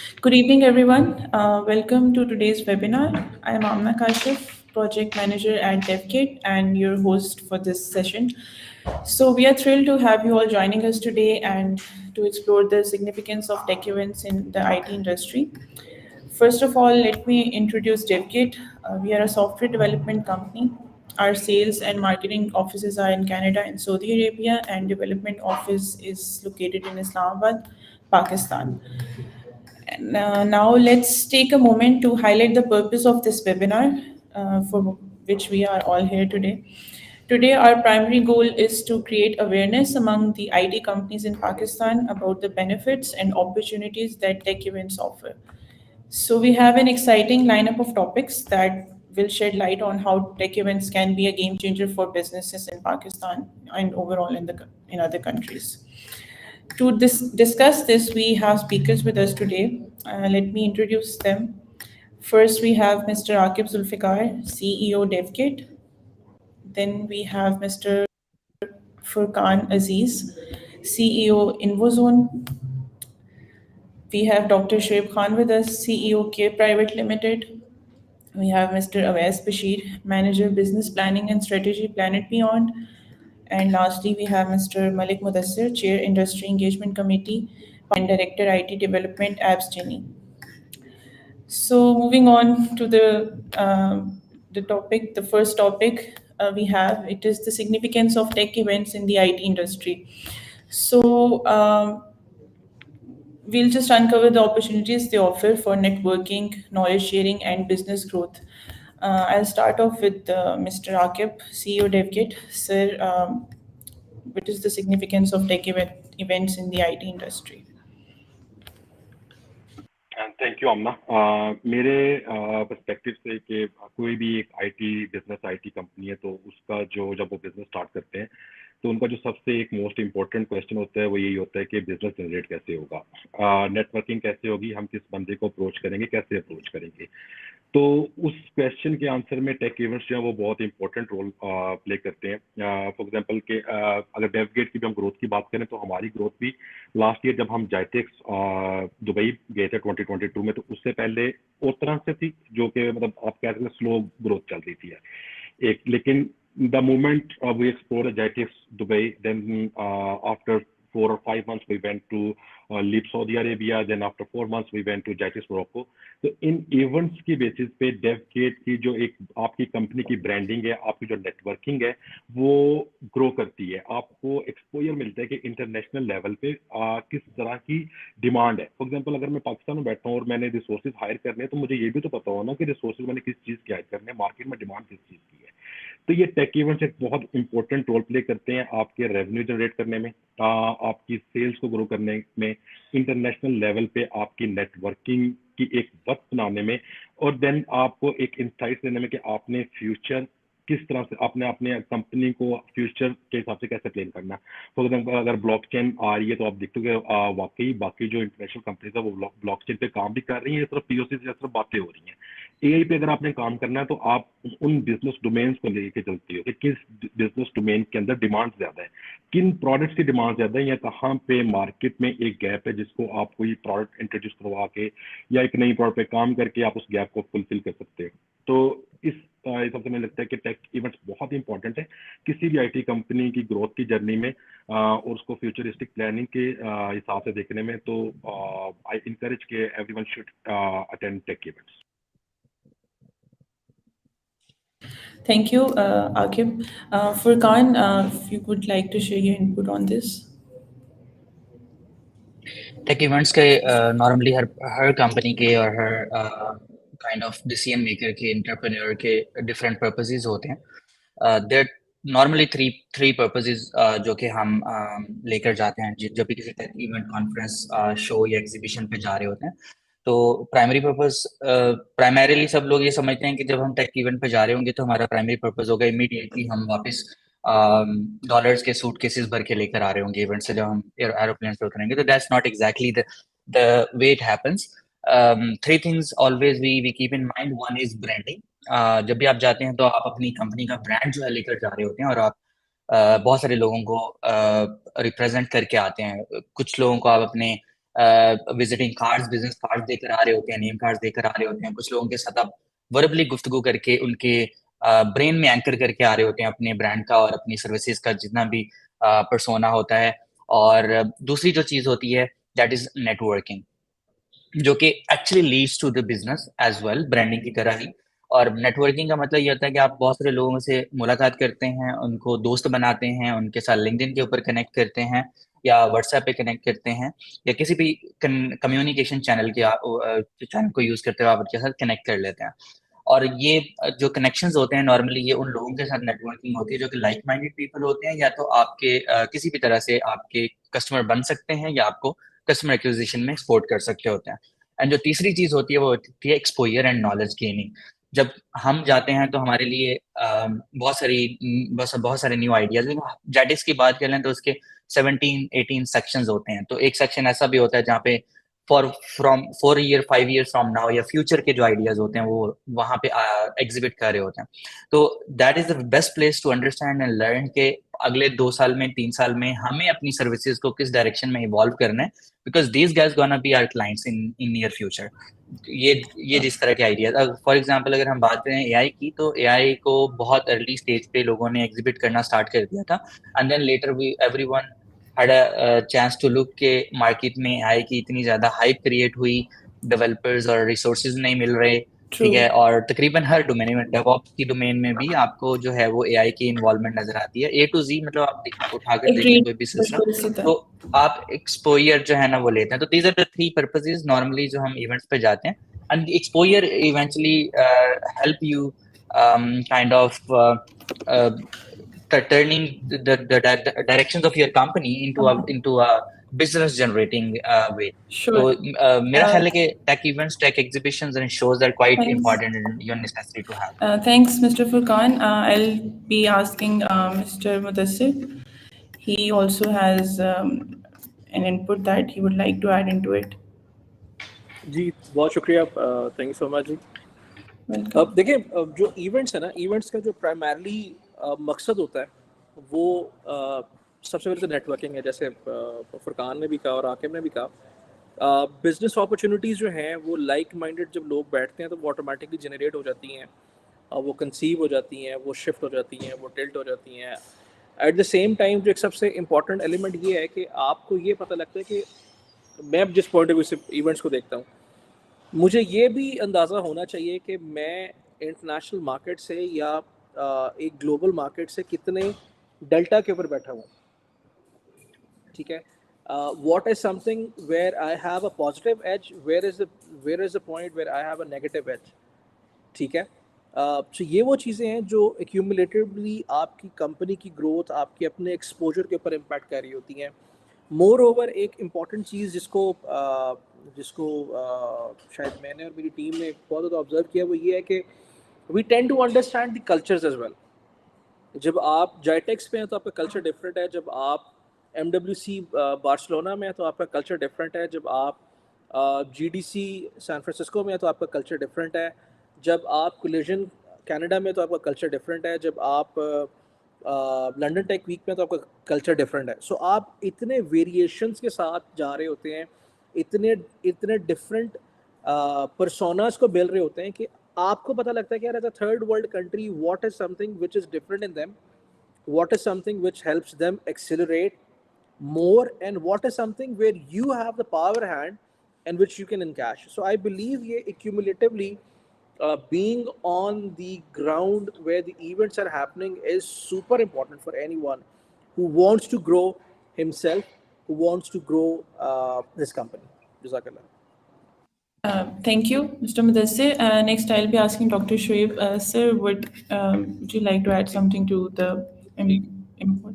Good evening, everyone. Welcome to today's webinar. I am Amna Kashif, Project Manager at DevKit, and your host for this session. So, we are thrilled to have you all joining us today and to explore the significance of tech events in the IT industry. First of all, let me introduce DevKit. We are a software development company. Our sales and marketing offices are in Canada and Saudi Arabia, and development office is located in Islamabad, Pakistan. And now let's take a moment to highlight the purpose of this webinar for which we are all here today. Today, our primary goal is to create awareness among the IT companies in Pakistan about the benefits and opportunities that tech events offer. So, we have an exciting lineup of topics that will shed light on how tech events can be a game changer for businesses in Pakistan and overall in other countries. To discuss this, we have speakers with us today. Let me introduce them. First, we have Mr. Akib Zulfikar, CEO DevKit. Then we have Mr. Furqan Aziz, CEO InvoZone. We have Dr. Shoaib Khan with us, CEO K Private Limited. We have Mr. Awais Bashir, Manager Business Planning and Strategy, Planet Beyond. And lastly, we have Mr. Malik Mudassir, Chair Industry Engagement Committee and Director IT Development, Apps Genie. So moving on to the topic, the first topic we have, it is the significance of tech events in the IT industry. So we'll just uncover the opportunities they offer for networking, knowledge sharing, and business growth. I'll start off with Mr. Akib, CEO DevKit. Sir, what is the significance of events in the IT industry? Thank you अम्मा मेरे perspective से कि कोई भी एक IT business IT company है तो उसका जो जब वो बिजनेस स्टार्ट करते हैं तो उनका जो सबसे एक मोस्ट इम्पोर्टेंट क्वेश्चन होता है वो यही होता है कि बिजनेस जनरेट कैसे होगा, नेटवर्किंग कैसे होगी, हम किस बंदे को अप्रोच करेंगे, कैसे अप्रोच करेंगे। तो उस क्वेश्चन के आंसर में टेक इवेंट्स जो है वो बहुत इंपॉर्टेंट रोल प्ले करते हैं। फॉर एग्जांपल के अगर डेवगेट की भी हम ग्रोथ की बात करें तो हमारी ग्रोथ भी लास्ट ईयर जब हम जाइटेक्स दुबई गए थे 2022 में, तो उससे पहले उस तरह से थी जो कि मतलब आप कह सकते हैं स्लो ग्रोथ चल रही थी एक, लेकिन the moment we explored JITEX Dubai, then after 4 or 5 months we went to Leap Saudi Arabia, then after 4 months we went to JITEX Morocco। तो इन इवेंट्स की बेसिस पे डेवकेट की जो एक आपकी कंपनी की ब्रांडिंग है, आपकी जो नेटवर्किंग है वो ग्रो करती है, आपको एक्सपोजर मिलता है कि इंटरनेशनल लेवल पे किस तरह की डिमांड है। फॉर एग्जांपल अगर मैं पाकिस्तान में बैठा हूँ और मैंने रिसोर्सेज हायर करने हैं तो मुझे ये भी तो पता हो ना कि रिसोर्सेज मैंने किस चीज़ की हायर करने हैं, मार्केट में डिमांड किस चीज़ की है। तो ये टेक इवेंट्स एक बहुत इंपॉर्टेंट रोल प्ले करते हैं आपके रेवेन्यू जनरेट करने में, आपकी सेल्स को ग्रो करने में, इंटरनेशनल लेवल पे आपकी नेटवर्किंग की एक वक्त बनाने में, और देन आपको एक इंसाइट देने में कि आपने फ्यूचर किस तरह से आपने अपने कंपनी को फ्यूचर के हिसाब से कैसे प्लान करना। फॉर एग्जाम्पल अगर ब्लॉकचेन आ रही है तो आप देखोगे वाकई बाकी जो इंटरनेशनल कंपनीज है वो ब्लॉकचेन पे काम भी कर रही है, सिर्फ पीओसी से सिर्फ बातें हो रही हैं। एआई पे अगर आपने काम करना है तो आप उन बिजनेस डोमेन्स को लेके चलती हो कि किस बिजनेस डोमेन के अंदर डिमांड ज्यादा है, किन प्रोडक्ट्स की डिमांड ज्यादा है, या कहाँ पे मार्केट में एक गैप है जिसको आप कोई प्रोडक्ट इंट्रोड्यूस करवा के या एक नई प्रोडक्ट पे काम करके आप उस गैप को फुलफिल कर सकते हैं। तो इस हिसाब से मुझे लगता है कि टेक इवेंट्स बहुत ही इंपॉर्टेंट है किसी भी आईटी कंपनी की ग्रोथ की जर्नी में और उसको फ्यूचरिस्टिक प्लानिंग के हिसाब से देखने में। तो आई इनकरेज के everyone should attend tech events. Thank you, Akib. Furqan, if you would like to share your input on this. Tech events के नॉर्मली हर कंपनी के और हर काइंड ऑफ डिसीजन मेकर के एंटरप्रेन्योर के डिफरेंट पर्पसेस होते हैं। There normally three purposes जो कि हम लेकर जाते हैं जब भी किसी टेक इवेंट कॉन्फ्रेंस शो या एग्जीबिशन पे जा रहे होते हैं। तो प्राइमरी पर्पस प्राइमरीली सब लोग ये समझते हैं कि जब हम टेक इवेंट पे जा रहे होंगे तो हमारा प्राइमरी पर्पस होगा इमीडिएटली हम वापस डॉलर्स के सूटकेसेस भर के लेकर आ रहे होंगे इवेंट से जब हम एरोप्लेन पे उतरेंगे। तो that's not exactly the way it happens. Three things always we keep in mind. One is branding. जब भी आप जाते हैं तो आप अपनी कंपनी का ब्रांड जो है लेकर जा रहे होते हैं और आप बहुत सारे लोगों को रिप्रेजेंट करके आते हैं। कुछ लोगों को आप अपने विजिटिंग कार्ड्स, बिजनेस कार्ड देकर आ रहे होते हैं, नेम कार्ड देकर आ रहे होते हैं। कुछ लोगों के साथ आप वर्बली गुफ्तगू करके उनके ब्रेन में एंकर करके आ रहे होते हैं अपने ब्रांड का और अपनी सर्विसेज का जितना भी पर्सोना होता है। और दूसरी जो चीज़ होती है दैट इज नेटवर्किंग, जो कि actually leads to the business as well, branding की तरह ही। और नेटवर्किंग का मतलब ये होता है कि आप बहुत सारे लोगों से मुलाकात करते हैं, उनको दोस्त बनाते हैं, उनके साथ लिंक्डइन के ऊपर कनेक्ट करते हैं या व्हाट्सएप पे कनेक्ट करते हैं या किसी भी कम्युनिकेशन चैनल के चैनल को यूज करते हुए आप उनके साथ कनेक्ट कर लेते हैं। और ये जो कनेक्शंस होते हैं नॉर्मली ये उन लोगों के साथ नेटवर्किंग होती है जो कि लाइक माइंडेड पीपल होते हैं, या तो आपके किसी भी तरह से आपके कस्टमर बन सकते हैं या आपको कस्टमर एक्विजिशन में सपोर्ट कर सकते होते हैं। एंड जो तीसरी चीज होती है वो होती है एक्सपोजर एंड नॉलेज गेनिंग। जब हम जाते हैं तो हमारे लिए बहुत सारे न्यू आइडियाज, जेटिक्स की बात कर लें तो उसके 17-18 सेक्शंस होते हैं। तो एक सेक्शन ऐसा भी होता है जहाँ पे from 4 year 5 year from now या फ्यूचर के जो आइडियाज होते हैं वो वहाँ पे एग्जिबिट कर रहे होते हैं। तो that is the best place to understand and learn के अगले 2 साल में 3 साल में हमें अपनी सर्विसेज को किस डायरेक्शन में इवॉल्व करना है, because these guys gonna be our clients in near future. ये जिस तरह के आइडियाज, फॉर एग्जांपल अगर हम बात करें एआई की, तो एआई को बहुत अर्ली स्टेज पे लोगों ने एग्जिबिट करना स्टार्ट कर दिया था and then later we everyone had a chance to look के मार्केट में एआई की इतनी ज्यादा हाइप क्रिएट हुई, डेवलपर्स और रिसोर्सेज नहीं मिल रहे, ठीक है। और तकरीबन हर डोमेन में, डेवऑप्स की डोमेन में भी आपको जो है वो एआई की इन्वॉल्वमेंट नजर आती है A to Z। मतलब आप उठाकर देखें Agreed. कोई भी सिस्टम बिल्कुल सीधा। तो आप एक्सपोजर जो है ना वो लेते हैं। तो these are the 3 purposes normally जो हम इवेंट्स पे जाते हैं। And exposure eventually help you kind of turning the directions of your company into a business generating way. Sure. तो मेरा ख्याल है कि tech events, tech exhibitions and shows are quite Thanks. important and you're necessary to have. Thanks, Mr. Furqan. I'll be asking Mr. Mudassir. He also has an input that he would like to add into it. जी बहुत शुक्रिया, thank you so much जी। Welcome. अब देखिए, जो events है ना, events का जो प्राइमरली मकसद होता है वो सबसे पहले तो नेटवर्किंग है, जैसे फुरकान ने भी कहा और आकिब ने भी कहा। बिजनेस अपॉर्चुनिटीज़ जो हैं वो लाइक माइंडेड जब लोग बैठते हैं तो वो ऑटोमेटिकली जनरेट हो जाती हैं, वो कंसीव हो जाती हैं, वो शिफ्ट हो जाती हैं, वो टिल्ट हो जाती हैं। एट द सेम टाइम जो एक सबसे इम्पॉर्टेंट एलिमेंट ये है कि आपको ये पता लगता है कि मैं जिस पॉइंट ऑफ व्यू से इवेंट्स को देखता हूँ, मुझे ये भी अंदाज़ा होना चाहिए कि मैं इंटरनेशनल मार्केट से या एक ग्लोबल मार्केट से कितने डेल्टा के ऊपर बैठा हूँ, ठीक है। What is something where I have a positive edge, where is the point where I have a negative edge, ठीक है। तो ये वो चीज़ें हैं जो एक्यूमुलेटिवली आपकी कंपनी की ग्रोथ, आपके अपने एक्सपोजर के ऊपर इम्पैक्ट कर रही होती हैं। मोर ओवर एक इम्पॉर्टेंट चीज़ जिसको शायद मैंने और मेरी टीम ने बहुत ज़्यादा ऑब्जर्व किया, वो ये है कि we tend to understand the cultures as well. जब आप जाइटेक्स में हैं तो आपका कल्चर डिफरेंट है, जब आप MWC बार्सिलोना में हैं तो आपका कल्चर डिफरेंट है, जब आप GDC सैन फ्रांसिस्को में हैं तो आपका कल्चर डिफरेंट है, जब आप कोलिजन कनाडा में तो आपका कल्चर डिफरेंट है, जब आप लंदन टेक वीक में तो आपका कल्चर डिफरेंट है। सो आप इतने वेरिएशंस के साथ जा रहे होते हैं, इतने डिफरेंट पर्सोनास को बिल्ड रहे होते हैं कि आपको पता लगता है कि यार as a third world country what is something which is different in them, what is something which helps them accelerate more, and what is something where you have the power hand and which you can encash. So I believe ye accumulatively being on the ground where the events are happening is super important for anyone who wants to grow himself, who wants to grow his company. Jazakallah. Thank you, Mr. Mudassir. Next, I'll be asking Dr. Shoaib. Sir, would you like to add something to the input?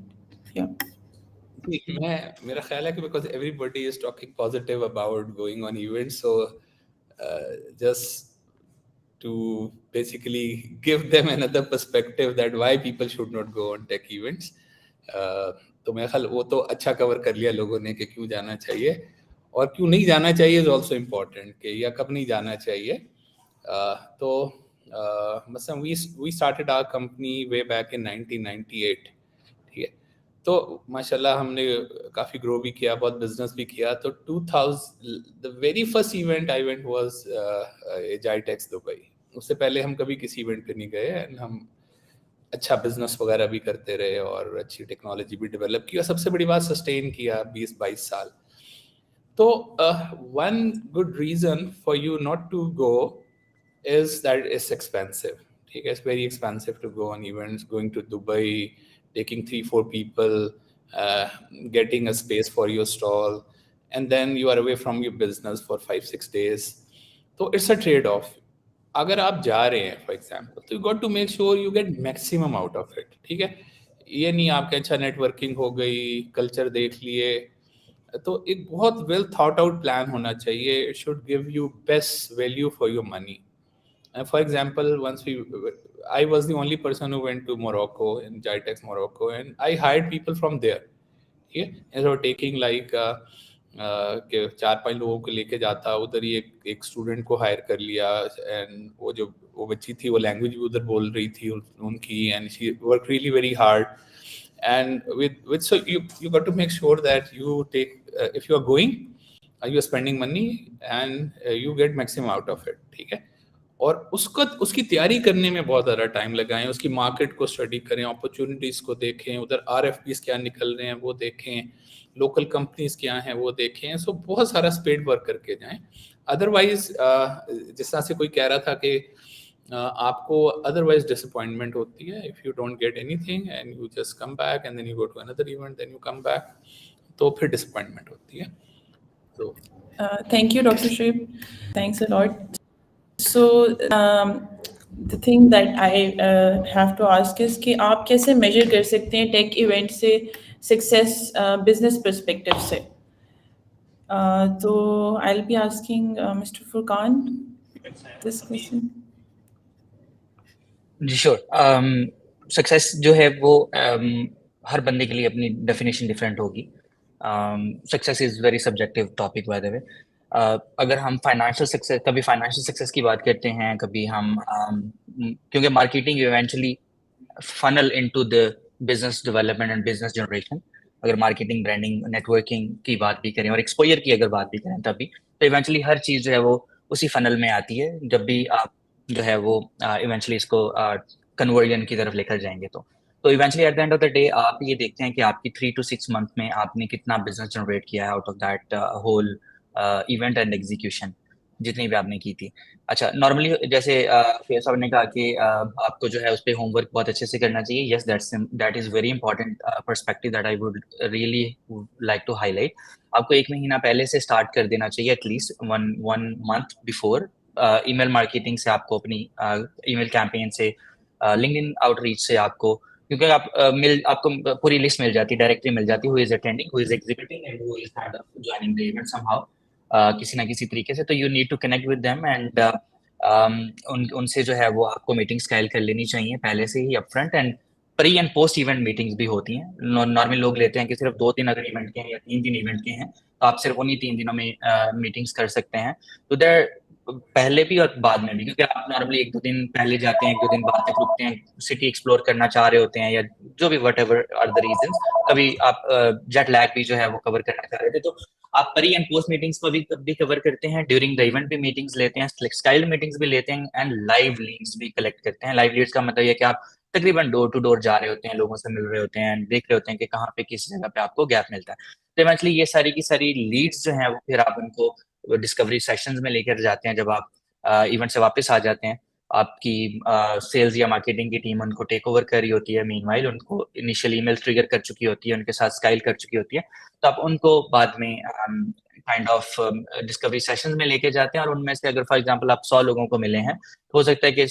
Yeah. मेरा ख्याल है कि because everybody is talking positive about going on events, so just to basically give them another perspective that why people should not go on tech events. तो मेरा ख्याल वो तो अच्छा कवर कर लिया लोगों ने कि क्यों जाना चाहिए और क्यों नहीं जाना चाहिए, is also important कि या कब नहीं जाना चाहिए। तो मतलब we started our company way back in 1998, ठीक है। तो माशाल्लाह हमने काफ़ी ग्रो भी किया, बहुत बिजनेस भी किया। तो 2000 the very first event I went was GITEX Dubai. उससे पहले हम कभी किसी इवेंट पे नहीं गए, एंड हम अच्छा बिजनेस वगैरह भी करते रहे और अच्छी टेक्नोलॉजी भी डेवलप की, और सबसे बड़ी बात सस्टेन किया 20-22 साल। तो one good reason for you not to go is that it's expensive. ठीक है, it's very expensive to go on events, going to Dubai, taking 3-4 people, getting a space for your stall, and then you are away from your business for 5-6 days. तो it's a trade-off. अगर आप जा रहे हैं for example, तो you got to make sure you get maximum out of it. ठीक है, ये नहीं आपके अच्छा नेटवर्किंग हो गई, कल्चर देख लिए, तो एक बहुत वेल थॉट आउट प्लान होना चाहिए। It should give you best value for your money. For example, I was the only person who went to Morocco, in Jitex Morocco, and I hired people from there. ठीक है, instead of taking like कि 4-5 लोगों को लेके जाता, उधर ही एक student को हायर कर लिया, एंड वो बच्ची थी, वो लैंग्वेज भी उधर बोल रही थी उनकी, and she work really very hard, and with so you got to make sure that you take if you are going, you are spending money, and you get maximum out of it। ठीक है, और उसकी तैयारी करने में बहुत ज़्यादा time लगाएं, उसकी मार्केट को स्टडी करें, अपॉर्चुनिटीज़ को देखें, उधर RFPs क्या निकल रहे हैं वो देखें, लोकल कंपनीज क्या हैं वो देखें। सो बहुत सारा स्पेड वर्क करके जाएं। अदरवाइज जिस तरह से कोई कह रहा था कि आपको अदरवाइज डिसअपॉइंटमेंट होती है, if you don't get anything and you just come back and then you go to another event, then you come back, तो फिर डिसअपॉइंटमेंट होती है। तो Thank you, Dr. Shrib. Thanks a lot. So, the thing that I have to ask is कि आप कैसे measure कर सकते हैं टेक इवेंट से success business perspective से? तो I'll be asking Mr. Furqan this question. जी श्योर। सक्सेस जो है वो हर बंदे के लिए अपनी डेफिनेशन डिफरेंट होगी। Success is very subjective topic by the way. अगर हम फाइनेंशियल सक्सेस, कभी फाइनेंशियल सक्सेस की बात करते हैं, कभी हम क्योंकि marketing eventually funnel into the business development and business generation. अगर मार्केटिंग, ब्रांडिंग, नेटवर्किंग की बात भी करें और एक्सपोजर की अगर बात भी करें तभी, तो इवेंचुअली हर चीज़ जो है वो उसी फनल में आती है जब भी आप जो है वो इवेंचुअली इसको कन्वर्जन की तरफ लेकर जाएंगे। तो eventually at the end of the day आप ये देखते हैं कि आपकी 3 to 6 मंथ में आपने कितना बिजनेस जनरेट किया है out of that whole event and execution, जितनी भी आपने की थी। अच्छा, नॉर्मली जैसे फेयर साहब ने कहा कि आपको जो है उस पर होमवर्क बहुत अच्छे से करना चाहिए। Yes, that is very important perspective that I would really like to highlight. आपको 1 महीना पहले से स्टार्ट कर देना चाहिए, at least one month before. Email marketing से आपको अपनी ईमेल कैंपेन से, लिंक्डइन आउटरीच से आपको, क्योंकि आपको पूरी लिस्ट मिल जाती है, डायरेक्टली मिल जाती है, who is attending, who is executing and who is joining the event somehow, किसी ना किसी तरीके से। तो you need to connect with them and उनसे जो है वो आपको मीटिंग स्केल कर लेनी चाहिए पहले से ही upfront. And pre and post event meetings भी होती हैं। नॉर्मली लोग लेते हैं कि सिर्फ 2-3 अगर इवेंट के हैं या 3 दिन इवेंट के हैं तो आप सिर्फ उन्हीं 3 दिनों में मीटिंग्स कर सकते हैं। तो देयर पहले भी और बाद में भी, क्योंकि आप नॉर्मली 1-2 दिन पहले जाते हैं, 1-2 दिन बाद तक रुकते हैं, सिटी एक्सप्लोर करना चाह रहे होते हैं या जो भी whatever are the reasons, कभी आप जेट लैग भी जो है वो कवर करना चाह रहे थे, तो आप प्री एंड पोस्ट मीटिंग्स को भी कवर करते हैं, ड्यूरिंग द इवेंट भी मीटिंग्स लेते हैं, स्टाइल मीटिंग्स भी लेते हैं, एंड लाइव लीड्स भी कलेक्ट करते हैं। लाइव लीड्स का मतलब ये कि आप तकरीबन डोर टू डोर जा रहे होते हैं, लोगों से मिल रहे होते हैं, देख रहे होते हैं कि कहाँ पे किस जगह पे आपको गैप मिलता है। तो इवेंचुअली ये सारी की सारी लीड्स जो हैं वो फिर आप उनको डिस्कवरी सेशंस में लेकर जाते हैं। जब आप इवेंट से वापस आ जाते हैं, आपकी सेल्स या मार्केटिंग की टीम उनको टेक ओवर कर रही होती है, मीनवाइल उनको इनिशियल ईमेल ट्रिगर कर चुकी होती है, उनके साथ स्काइल कर चुकी होती है, तो आप उनको बाद में काइंड ऑफ डिस्कवरी सेशंस में लेके जाते हैं। और उनमें से अगर फॉर एग्जांपल आप 100 लोगों को मिले हैं तो हो सकता है कि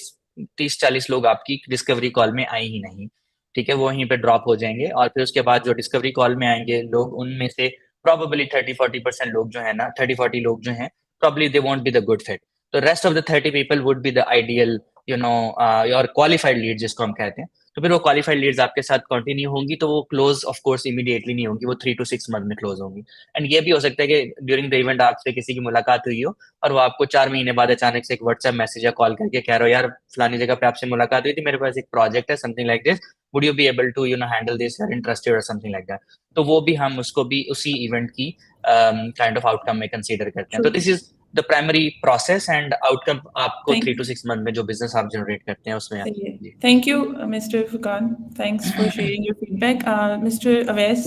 30-40 लोग आपकी डिस्कवरी कॉल में आए ही नहीं, ठीक है, वो वहीं पे ड्रॉप हो जाएंगे। और फिर उसके बाद जो डिस्कवरी कॉल में आएंगे लोग, उनमें से प्रॉबेबली 30-40% लोग जो है ना, 30-40 लोग जो हैं, probably they won't be the good fit. तो rest of the 30 people would be the ideal your qualified lead जिसको हम कहते हैं। तो फिर वो क्वालिफाइड लीड्स आपके साथ कंटिन्यू होंगी, तो वो क्लोज ऑफ कोर्स इमीडिएटली नहीं होंगी, वो 3 to 6 मंथ में क्लोज होंगी। एंड ये भी हो सकता है कि ड्यूरिंग द इवेंट आपसे किसी की मुलाकात हुई हो और वो आपको 4 महीने बाद अचानक से एक व्हाट्सएप मैसेज या कॉल करके कह रहे हो, यार फलानी जगह पे आपसे मुलाकात हुई थी, मेरे पास एक प्रोजेक्ट है, something like this, would you be able to handle this, you are interested और समथिंग लाइक दैट। तो वो भी हम उसको भी उसी इवेंट की काइंड ऑफ आउटकम में कंसीडर करते हैं। तो True. This is the primary process and outcome आपको Thank 3 to 6 मंथ में जो बिजनेस आप जनरेट करते हैं उसमें सही है। जी। Thank you, Mr. Furqan. Thanks for sharing your feedback. Mr. Awais,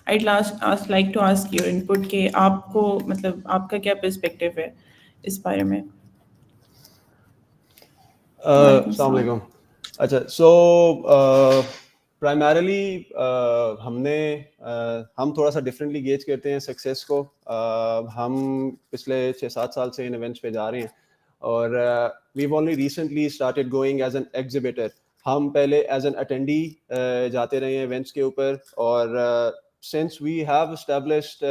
I'd like to ask your input कि आपको मतलब आपका क्या perspective है इस बारे में? वालेकुम अस्सलाम सलाम। वालेकुम। अच्छा, सो प्राइमरीली हम थोड़ा सा डिफरेंटली गेज करते हैं सक्सेस को। हम पिछले 6-7 साल से इन इवेंट्स पे जा रहे हैं और we only recently started going as an exhibitor. हम पहले एज एन अटेंडी जाते रहे हैं इवेंट्स के ऊपर और since we have established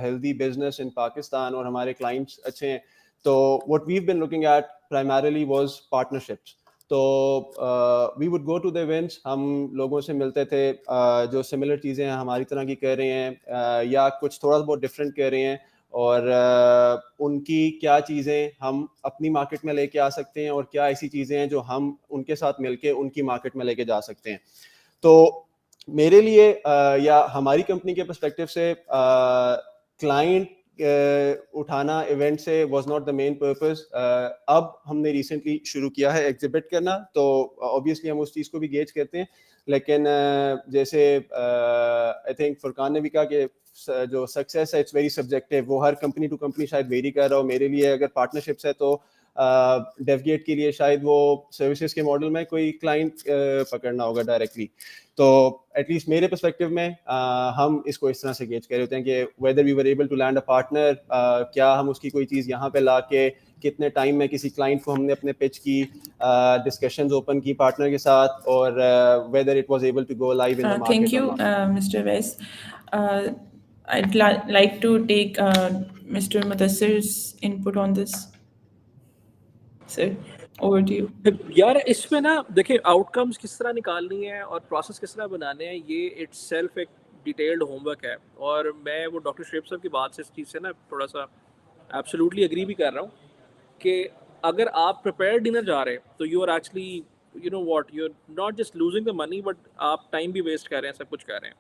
healthy business in Pakistan और हमारे क्लाइंट्स अच्छे हैं, तो what we have been looking at primarily was partnerships. तो we would go to the events, हम लोगों से मिलते थे जो सिमिलर चीज़ें हमारी तरह की कर रहे हैं या कुछ थोड़ा बहुत डिफरेंट कर रहे हैं और उनकी क्या चीज़ें हम अपनी मार्केट में लेके आ सकते हैं और क्या ऐसी चीज़ें हैं जो हम उनके साथ मिलके उनकी मार्केट में लेके जा सकते हैं। तो मेरे लिए या हमारी कंपनी के पर्सपेक्टिव से क्लाइंट उठाना इवेंट से was not the main purpose. अब हमने रिसेंटली शुरू किया है एग्जिबिट करना, तो ऑब्वियसली हम उस चीज़ को भी गेज करते हैं, लेकिन जैसे आई थिंक फुरकान ने भी कहा कि जो सक्सेस है इट्स वेरी सब्जेक्टिव, वो हर कंपनी टू कंपनी शायद वेरी कर रहा हो। मेरे लिए अगर पार्टनरशिप्स है तो डेवगेट के लिए शायद वो सर्विसेज के मॉडल में कोई क्लाइंट पकड़ना होगा डायरेक्टली। तो एटलीस्ट मेरे पर्सपेक्टिव में हम इसको इस तरह से गेज कर रहे होते हैं कि whether we were able to land a partner, क्या हम उसकी कोई चीज़ यहाँ पे ला के कितने टाइम में किसी क्लाइंट को हमने अपने पिच की डिस्कशंस ओपन की पार्टनर के साथ और whether it was able to go live in the market. Thank you, Mr. Awais. I'd like to take Mr. Mudassir's input on this. Sir, over to you. यार इसमें ना देखिए outcomes किस तरह निकालनी है और प्रोसेस किस तरह बनाने हैं, ये इट्स सेल्फ एक डिटेल्ड होमवर्क है। और मैं वो डॉक्टर शुएब साहब की बात से इस चीज़ से ना थोड़ा सा एब्सोल्युटली एग्री भी कर रहा हूँ कि अगर आप प्रिपेयर्ड डिनर जा रहे हैं तो you are actually you know what, you are not just losing the money but आप टाइम भी वेस्ट कर रहे हैं, सब कुछ कर रहे हैं।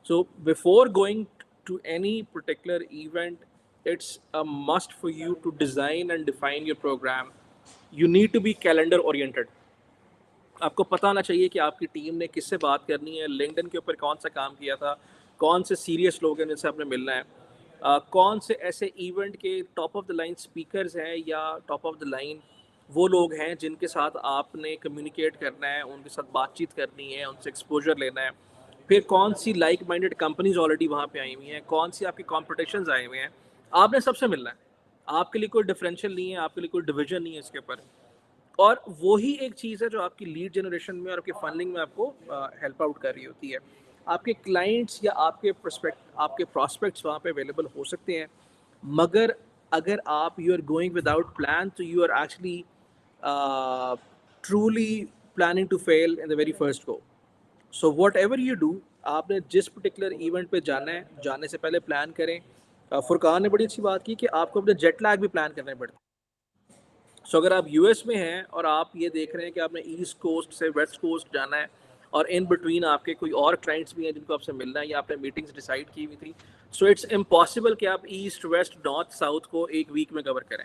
So before going to any particular event, it's a must for you to design and define your program. You need to be calendar oriented. आपको पता होना चाहिए कि आपकी टीम ने किससे बात करनी है, लिंक्डइन के ऊपर कौन सा काम किया था, कौन से सीरियस लोग हैं जिनसे आपने मिलना है, कौन से ऐसे इवेंट के top of the line speakers हैं या टॉप ऑफ द लाइन वो लोग हैं जिनके साथ आपने कम्युनिकेट करना है, उनके साथ बातचीत करनी है, उनसे एक्सपोजर लेना है। फिर कौन सी लाइक माइंडेड कंपनीज ऑलरेडी वहाँ पे आई हुई हैं, कौन सी आपकी कॉम्पिटिशन्स आए हुए हैं, आपने सबसे मिलना है। आपके लिए कोई डिफरेंशियल नहीं है, आपके लिए कोई डिवीजन नहीं है इसके ऊपर। और वही एक चीज़ है जो आपकी लीड जनरेशन में और आपकी फंडिंग में आपको हेल्प आउट कर रही होती है। आपके क्लाइंट्स या आपके प्रॉस्पेक्ट्स वहाँ पे अवेलेबल हो सकते हैं, मगर अगर आप you are going without plan तो you are actually truly planning to fail in the very first go. So whatever you do, आपने जिस पर्टिकुलर इवेंट पे जाना है, जाने से पहले प्लान करें। फुरकान ने बड़ी अच्छी बात की कि आपको अपने जेट लैग भी प्लान करने पड़ते हैं। सो अगर आप यूएस में हैं और आप ये देख रहे हैं कि आपने ईस्ट कोस्ट से वेस्ट कोस्ट जाना है और इन बिटवीन आपके कोई और क्लाइंट्स भी हैं जिनको आपसे मिलना है या आपने मीटिंग्स डिसाइड की हुई थी, सो इट्स इम्पॉसिबल कि आप ईस्ट वेस्ट नॉर्थ साउथ को एक वीक में कवर करें।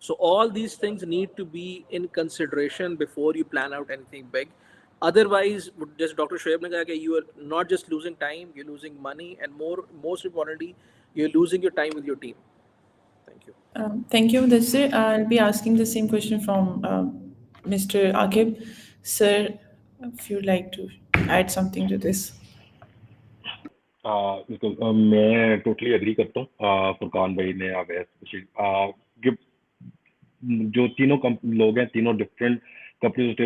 So all these things need to be in consideration before you plan out anything big. Otherwise, just Dr. Shoaib ne kaha कि you are not just losing time, you're losing money, and most importantly, you're losing your time with your team. Thank you. Thank you, Mudassir. I'll be asking the same question from Mr. Akib. Sir, if you'd like to add something to this. बिल्कुल, मैं totally agree करता हूँ फुरकान भाई ने, अवैस जो तीनों लोग हैं, तीनों डिफरेंट कंपनीज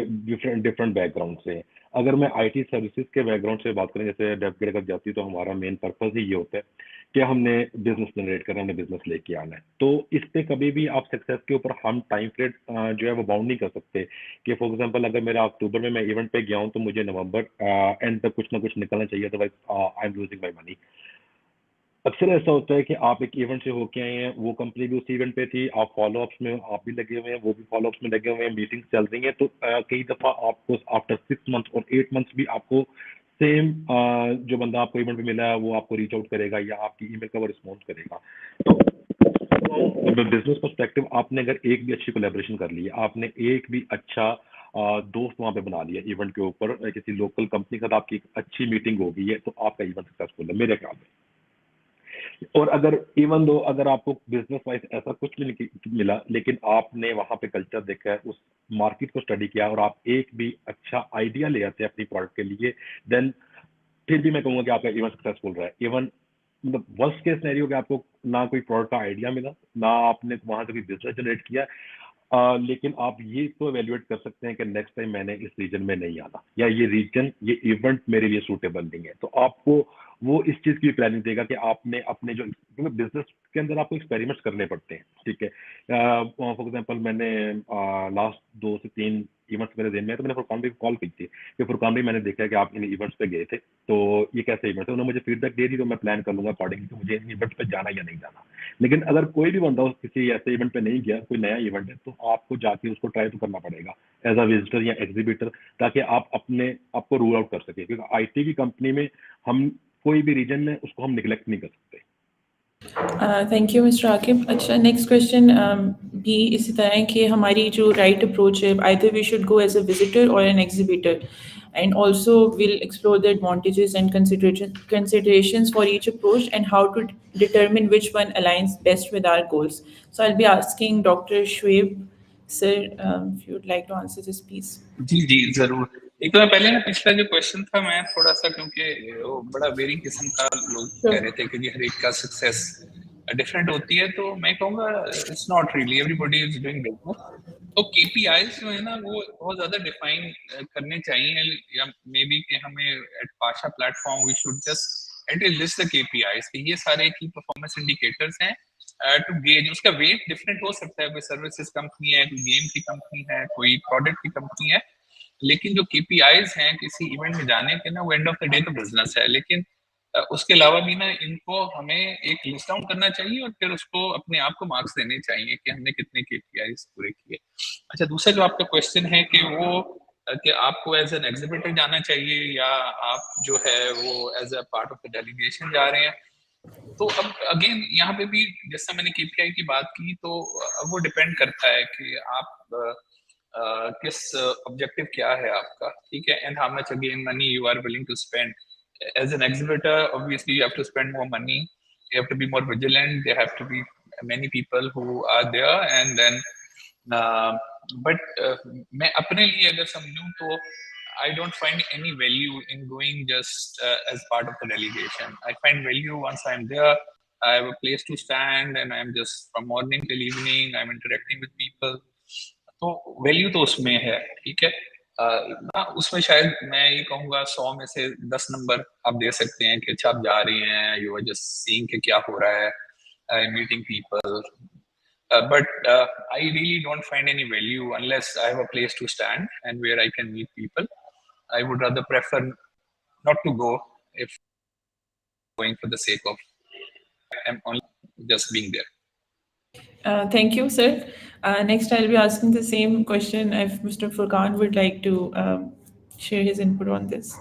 डिफरेंट बैकग्राउंड से हैं। अगर मैं आईटी सर्विसेज के बैकग्राउंड से बात करें, जैसे डेवकेट अगर जाती है तो हमारा मेन पर्पस ही ये होता है कि हमने बिजनेस जनरेट करना है, हमने बिजनेस लेके आना है। तो इस पे कभी भी आप सक्सेस के ऊपर हम टाइम पीरियड जो है वो बाउंड नहीं कर सकते कि फॉर एग्जांपल अगर मेरा अक्टूबर में मैं इवेंट पे गया हूँ तो मुझे नवंबर एंड तक कुछ ना कुछ निकलना चाहिए, otherwise I am losing my money. अक्सर ऐसा होता है कि आप एक इवेंट से होके आए हैं, वो कंपनी भी उस इवेंट पे थी, आप फॉलो अप्स में आप भी लगे हुए हैं, वो भी फॉलो अप्स में लगे हुए हैं, मीटिंग्स चल रही हैं, तो कई दफ़ा आपको आफ्टर 6 मंथ्स और 8 मंथ्स भी आपको सेम जो बंदा आपको इवेंट पे मिला है वो आपको रीच आउट करेगा या आपकी ईमेल का वो रिस्पॉन्स करेगा। तो बिजनेस पर्सपेक्टिव, आपने अगर एक भी अच्छी कोलेबोरेशन कर ली है, आपने एक भी अच्छा दोस्त वहाँ पे बना लिया इवेंट के ऊपर, किसी लोकल कंपनी के साथ आपकी एक अच्छी मीटिंग हो गई है, तो आपका इवेंट सक्सेसफुल है मेरे ख्याल में। और अगर इवन दो अगर आपको बिजनेस वाइज ऐसा कुछ भी नहीं मिला, लेकिन आपने वहां पे कल्चर देखा है, उस मार्केट को स्टडी किया और आप एक भी अच्छा आइडिया ले आते हैं अपनी प्रोडक्ट के लिए, देन फिर भी मैं कहूँगा कि आपका इवेंट सक्सेसफुल रहा है। इवन मतलब वर्स्ट केस सिनेरियो कि आपको ना कोई प्रोडक्ट का आइडिया मिला, ना आपने वहां से कोई बिजनेस जनरेट किया, लेकिन आप ये तो एवेल्युएट कर सकते हैं कि नेक्स्ट टाइम मैंने इस रीजन में नहीं आना, या ये रीजन, ये इवेंट मेरे लिए सूटेबल नहीं है। तो आपको वो इस चीज की प्लानिंग देगा कि आपने अपने जो, क्योंकि बिजनेस के अंदर आपको एक्सपेरिमेंट्स करने पड़ते हैं, ठीक है। फॉर एग्जांपल मैंने लास्ट 2 से 3 इवेंट्स मेरे दिन में है, तो मैंने फुरकान भाई को कॉल की थी कि फुरकान भाई मैंने देखा है कि आप इन इवेंट्स पे गए थे, तो ये कैसे इवेंट है। उन्होंने मुझे फीडबैक दे दी, तो मैं प्लान कर लूंगा अकॉर्डिंगली कि मुझे इन इवेंट्स पे जाना या नहीं जाना। लेकिन अगर कोई भी बंदा किसी ऐसे इवेंट पे नहीं गया, कोई नया इवेंट है, तो आपको जाके उसको ट्राई तो करना पड़ेगा एज अ विजिटर या एग्जीबिटर, ताकि आप अपने आपको रूल आउट कर सके, क्योंकि आईटी की कंपनी में हम कोई भी रीजन में उसको हम निगलेक्ट नहीं कर सकते। Thank you mister Aqib. अच्छा, नेक्स्ट क्वेश्चन भी इसी तरह है कि हमारी जो राइट अप्रोच है, either we should go as a visitor और an exhibitor, and also will explore the advantages and considerations for each approach and how to determine which one aligns best with our goals. So I'll be asking Dr. Shoaib, sir, if you'd like to answer this, please. जी जी जरूर। एक तो मैं पहले ना पिछला जो question था, मैं थोड़ा सा, क्योंकि वो बड़ा वेरिंग किस्म का लोग कह रहे थे कि हर एक का सक्सेस डिफरेंट होती है, तो मैं कहूँगा it's not really, everybody is doing business. तो केपीआईज जो है ना वो बहुत ज्यादा डिफाइन करने चाहिए, या मे बी कि हमें at Pasha platform we should just at least the KPIs कि ये सारे की परफॉर्मेंस इंडिकेटर्स हैं टू गेज। उसका वेट डिफरेंट हो सकता है, कोई सर्विसेज कंपनी है, कोई गेम की कंपनी है, कोई प्रोडक्ट की कंपनी है, लेकिन जो केपीआईज हैं किसी इवेंट में जाने के ना, वो एंड ऑफ द डे तो बिजनेस है। लेकिन उसके अलावा भी ना इनको हमें एक लिस्ट आउट करना चाहिए और फिर उसको अपने आप को मार्क्स देने चाहिए कि हमने कितने केपीआईज पूरे किए। अच्छा, दूसरा जो आपका क्वेश्चन है कि वो कि आपको एज एन एग्जिबिटर जाना चाहिए या आप जो है वो as a part of the delegation जा रहे हैं, तो अब अगेन यहाँ पे भी जैसा मैंने केपीआई की बात की, तो वो डिपेंड करता है कि आप किस ऑब्जेक्टिव क्या है आपका, ठीक है, and how much again money you are willing to spend. As an exhibitor, obviously you have to spend more money, you have to be more vigilant, there have to be many people who are there, and then मैं अपने लिए अगर समझूं तो I don't find any value in going just as part of the delegation. I find value once I'm there. I have a place to stand, and I'm just from morning till evening. I'm interacting with people. तो value तो उसमें है, ठीक है। उसमें शायद मैं ये कहूँगा 100 में से 10 नंबर आप दे सकते हैं कि अच्छा आप जा रहे हैं, यू आर जस्ट सीइंग कि क्या हो रहा है, meeting people, but I really don't find any value unless I have a place to stand and where I can meet people. I would rather prefer not to go if going for the sake of I'm only just being there. Thank you, sir. Next, I'll be asking the same question if Mr. Furqan would like to share his input on this.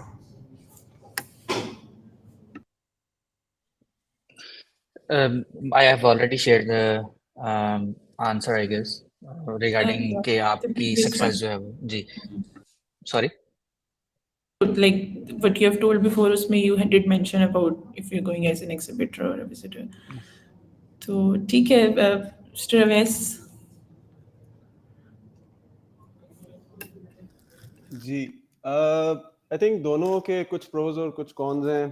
I have already shared the answer, I guess, regarding कि आपकी success जो है वो जी, sorry. Like what you have told before, usme you did mention about if you're going as an exhibitor or a visitor. तो ठीक है, Mr. Aves. Ji, I think दोनों के कुछ प्रोज और कुछ कॉन्स हैं।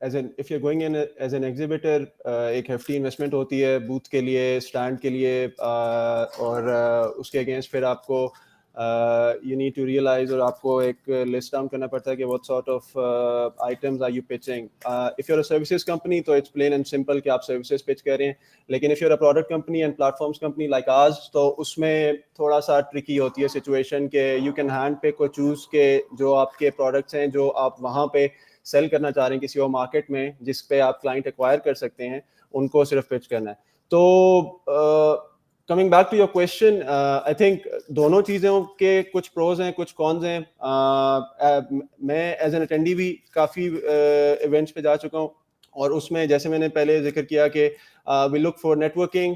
As an if you going in as an exhibitor, एक हेफ्टी इन्वेस्टमेंट होती है बूथ के लिए, स्टैंड के लिए, और उसके अगेंस्ट फिर आपको you need to realize, और आपको एक list down करना पड़ता है कि what sort of items are you pitching. If you're a services company तो it's plain and simple कि आप services pitch कर रहे हैं, लेकिन if you're a product company and platforms company like ours तो उसमें थोड़ा सा tricky होती है situation के you can hand pick or choose के जो आपके products हैं जो आप वहाँ पे सेल करना चाह रहे हैं किसी और मार्केट में जिस पे आप क्लाइंट एक्वायर कर सकते हैं, उनको सिर्फ पिच करना है. तो coming back to your question, I think दोनों चीज़ों के कुछ प्रोज हैं, कुछ कॉन्स हैं. मैं एज एन अटेंडी भी काफ़ी इवेंट्स पे जा चुका हूँ, और उसमें जैसे मैंने पहले जिक्र किया कि we look for networking,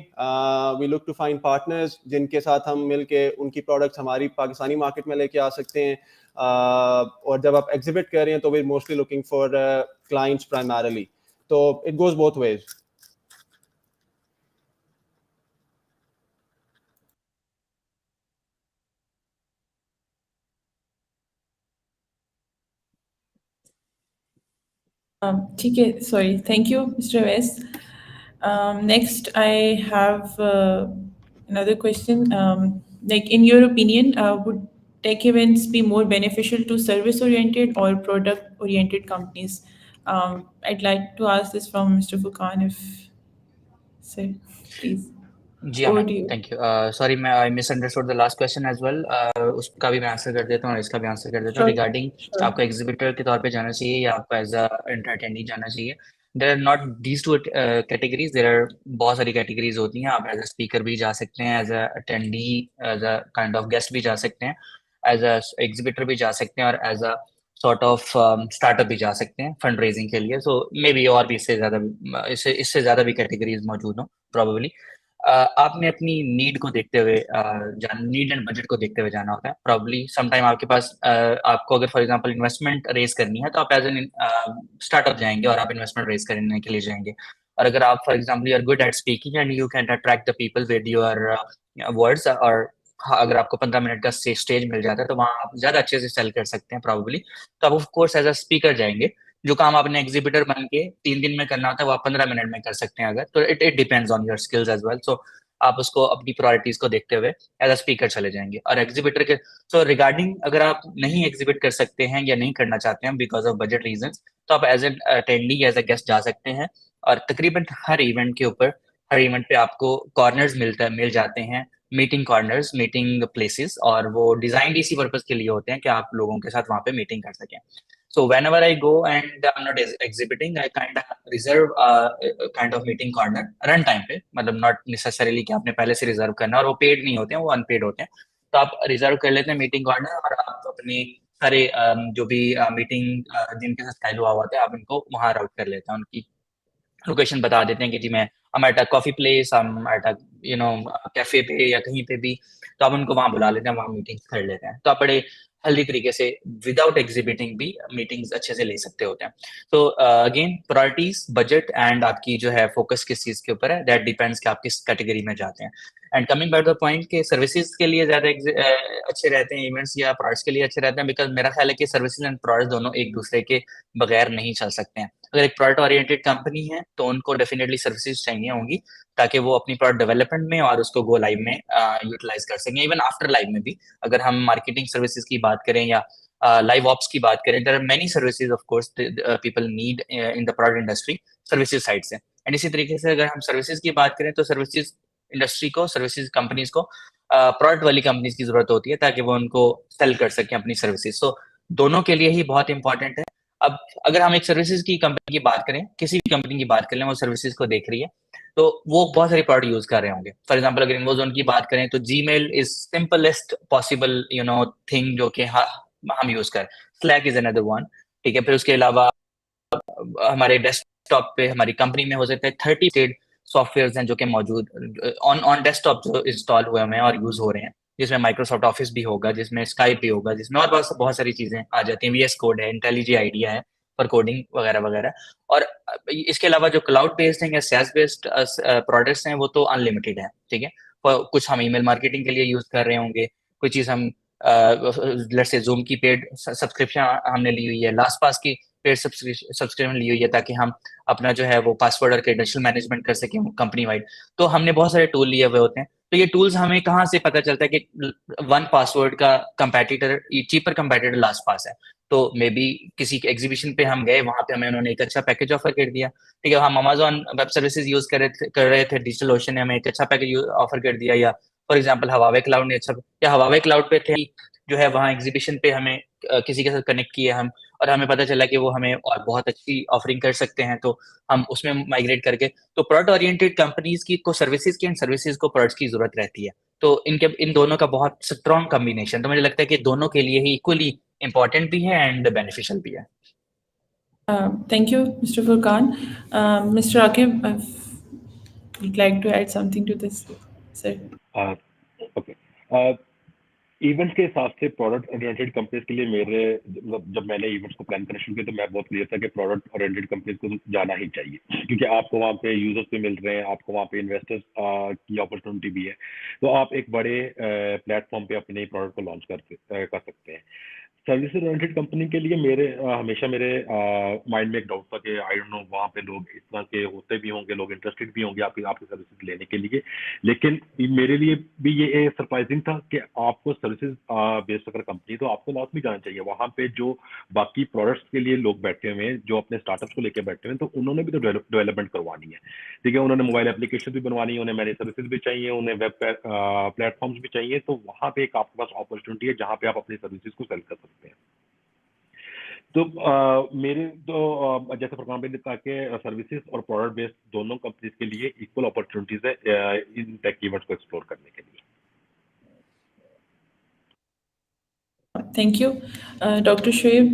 we look to find partners जिनके साथ हम मिलके उनकी प्रोडक्ट्स हमारी पाकिस्तानी मार्केट में लेके आ सकते हैं. और जब आप एग्जिबिट कर रहे हैं तो we mostly looking for clients primarily. तो इट गोज बोथ वेज. ठीक है, sorry. Thank you, Mr. West. Next, I have another question. Like, in your opinion, would tech events be more beneficial to service-oriented or product-oriented companies? I'd like to ask this from Mr. Furqan, if, sir, please. जी हाँ Over ma'am, to you. Thank you. Sorry, मैं I misunderstood the last question as well. उसका भी मैं answer कर देता हूँ और इसका भी आंसर कर देता हूँ. Sure, regarding sure. आपको एग्जिबिटर के तौर पे जाना चाहिए या आपको एज अ अटेंडी जाना चाहिए, there are not these two categories, there are बहुत सारी कैटेगरीज होती हैं. आप एज अ स्पीकर भी जा सकते हैं, as a attendee, as a kind of guest भी जा सकते हैं, एज अ एग्जिबिटर भी जा सकते हैं, और as a sort of startup भी जा सकते हैं फंड रेजिंग के लिए. सो मे बी और भी इससे ज़्यादा भी कैटेगरीज मौजूद हों प्रोबेबली. आपने अपनी नीड को देखते हुए नीड एंड बजट को देखते हुए जाना होता है. प्रॉब्ली समटाइम आपके पास आपको अगर फॉर एग्जांपल इन्वेस्टमेंट रेज करनी है तो आप एज एन स्टार्टअगर जाएंगे और आप इन्वेस्टमेंट रेज करने के लिए जाएंगे. और अगर आप for example you are good at speaking and you can attract the people with your words, और अगर आपको 15 मिनट का स्टेज मिल जाता है तो वहाँ आप ज़्यादा अच्छे से सेल कर सकते हैं प्रॉब्ली. तो आप of course as a speaker जाएंगे. जो काम आपने एग्जिबिटर बन के 3 दिन में करना होता है वो आप 15 मिनट में कर सकते हैं अगर. तो it depends on your skills as well. So आप उसको अपनी प्रायोरिटीज को देखते हुए एज अ स्पीकर चले जाएंगे. और एग्जिबिटर के सो रिगार्डिंग अगर आप नहीं एग्जिबिट कर सकते हैं या नहीं करना चाहते हैं बिकॉज ऑफ बजट रीजंस, तो आप as an attendee as a guest जा सकते हैं. और तकरीबन हर इवेंट पे आपको कॉर्नर्स मिल जाते हैं, मीटिंग कॉर्नर्स, मीटिंग प्लेसेस, और वो डिजाइन इसी पर्पज के लिए होते हैं कि आप लोगों के साथ वहाँ पे मीटिंग कर सकें. So whenever I go and I'm not exhibiting, I kind of reserve kind of meeting corner run time पे, मतलब not necessarily कि आपने पहले से रिजर्व करना, और वो पेड नहीं होते हैं, वो अनपेड होते हैं. तो आप रिजर्व कर लेते हैं मीटिंग कॉर्नर, और आप अपने सारे जो भी मीटिंग जिनके साथ फाइल हुआ होता है आप इनको वहाँ राउट कर लेते हैं. उनकी लोकेशन बता देते हैं कि जी I'm at a coffee place, I'm at a cafe पे या कहीं पे भी. तो आप उनको वहाँ बुला लेते हैं, वहाँ मीटिंग्स कर लेते हैं. तो आप बड़े हेल्दी तरीके से विदाउट एग्जिबिटिंग भी मीटिंग्स अच्छे से ले सकते होते हैं. तो अगेन प्रायोरिटीज, बजट एंड आपकी जो है फोकस किस चीज़ के ऊपर है, दैट डिपेंड्स कि आप किस कैटेगरी में जाते हैं. And coming back the point के सर्विसेज के लिए ज़्यादा अच्छे रहते हैं इवेंट्स या प्रोडक्ट्स के लिए अच्छे रहते हैं, बिकॉज मेरा ख्याल है कि सर्विसेज एंड प्रोडक्ट्स दोनों एक दूसरे के बगैर नहीं चल सकते हैं. अगर एक प्रोडक्ट ओरिएंटेड कंपनी है तो उनको डेफिनेटली सर्विसेज चाहिए होंगी ताकि वो अपनी प्रोडक्ट डेवलपमेंट में और उसको गो लाइव में यूटिलाइज कर सकें. इवन आफ्टर लाइव में भी अगर हम मार्केटिंग सर्विसेज की बात करें या लाइव ऑप्स की बात करें, there are many services of course people need in the product industry services side से. एंड इसी तरीके से अगर हम सर्विसेज की बात करें तो सर्विसेज इंडस्ट्री को, सर्विसेज कंपनीज को प्रोडक्ट वाली कंपनीज की जरूरत होती है ताकि वो उनको सेल कर सकें अपनी सर्विसेज. सो दोनों के लिए ही बहुत इंपॉर्टेंट है. अब अगर हम एक सर्विसेज की कंपनी की बात करें, किसी भी कंपनी की बात करें, वो सर्विसेज को देख रही है तो वो बहुत सारी प्रोडक्ट यूज कर रहे होंगे. फॉर एग्जांपल अगर इन्वोजोन की बात करें तो Gmail is simplest possible thing जो कि हम यूज करें. Slack is another one. ठीक है, फिर उसके अलावा हमारे डेस्कटॉप पे हमारी कंपनी में हो सकते हैं 30 सॉफ्टवेयर हैं जो कि मौजूद ऑन डेस्कटॉप जो इंस्टॉल हुए हैं और यूज हो रहे हैं, जिसमें माइक्रोसॉफ्ट ऑफिस भी होगा, जिसमें स्काइप भी होगा, जिसमें और बहुत सारी चीजें आ जाती हैं. VS कोड है, इंटेलिजी आइडिया है फॉर कोडिंग वगैरह वगैरह. और इसके अलावा जो क्लाउड बेस्ड हैं या SaaS बेस्ड प्रोडक्ट्स हैं वो तो अनलिमिटेड है. ठीक है, कुछ हम ईमेल मार्केटिंग के लिए यूज कर रहे होंगे, कोई चीज हम लेट्स से जूम की पेड सब्सक्रिप्शन हमने ली हुई है, लास्ट पास की पेड सब्सक्रिप्शन ली हुई है ताकि हम अपना जो है वो पासवर्ड और क्रेडेंशियल मैनेजमेंट कर सकें कंपनी वाइड. तो हमने बहुत सारे टूल लिए हुए होते हैं. तो ये टूल्स हमें कहाँ से पता चलता है कि वन पासवर्ड का कंपेटिटर, चीपर कंपेटिटर लास्ट पास है, तो मे बी किसी एग्जीबिशन पे हम गए, वहां पे हमें उन्होंने एक अच्छा पैकेज ऑफर कर दिया, ठीक है, हम अमेजोन वेब सर्विसेज यूज कर रहे थे, डिजिटल ओशन ने हमें एक अच्छा पैकेज ऑफर कर दिया, या फॉर एग्जांपल हवावे क्लाउड ने अच्छा, या हवावे क्लाउड पे थे जो है वहाँ एग्जीबिशन पे हमें किसी के साथ कनेक्ट किए हम, और हमें पता चला कि वो हमें और बहुत अच्छी ऑफरिंग कर सकते हैं, तो हम उसमें माइग्रेट करके, तो प्रोडक्ट ओरिएंटेड कंपनीज की को सर्विसेज की एंड सर्विसेज को प्रोडक्ट्स की जरूरत रहती है, तो इन दोनों का बहुत स्ट्रॉन्ग कॉम्बिनेशन, तो मुझे लगता है कि दोनों के लिए ही इक्वली इंपॉर्टेंट भी है एंड बेनिफिशियल भी है। Thank you, Mr. Furqan. Mr. Akib, would like to add something to this, sir? Okay, events के हिसाब से प्रोडक्ट ओरिएंटेड कंपनीज के लिए मेरे मतलब जब मैंने इवेंट्स को प्लान करना शुरू किया तो मैं बहुत क्लियर था कि प्रोडक्ट ओरिएंटेड कंपनीज को जाना ही चाहिए, क्योंकि आपको वहाँ पे यूजर्स भी मिल रहे हैं, आपको वहाँ पे इन्वेस्टर्स की अपॉर्चुनिटी भी है, तो आप एक बड़े प्लेटफॉर्म पे अपने प्रोडक्ट को लॉन्च कर सकते हैं। सर्विस ओरिएंटेड कंपनी के लिए हमेशा मेरे माइंड में एक डाउट था कि आई डोंट नो वहाँ पे लोग इस तरह के होते भी होंगे, लोग इंटरेस्टेड भी होंगे आपकी सर्विसेज लेने के लिए, लेकिन मेरे लिए भी ये सरप्राइजिंग था कि आपको सर्विसेज बेस्ड अगर कंपनी तो आपको नॉर्थ में जाना चाहिए, वहाँ पे जो बाकी प्रोडक्ट्स के लिए लोग बैठे हुए हैं, जो अपने स्टार्टअप्स को लेकर बैठे हुए हैं, तो उन्होंने भी तो डेवलपमेंट करवानी है, ठीक है, उन्होंने मोबाइल एप्लीकेशन भी बनवानी है, उन्हें मैनेज सर्विसेज भी चाहिए, उन्हें वेब प्लेटफॉर्म्स भी चाहिए, तो वहाँ पे एक आपके पास अपॉर्चुनिटी है जहाँ पे आप अपनी सर्विसेज को सेल कर सकते हैं। तो मेरे तो जैसे फरमान भाई ने कहा कि सर्विसेज और प्रोडक्ट बेस्ड दोनों कंपनीज के लिए इक्वल अपॉर्चुनिटीज है इन टेक इवेंट्स को एक्सप्लोर करने के लिए। Thank you. Dr. Shoaib?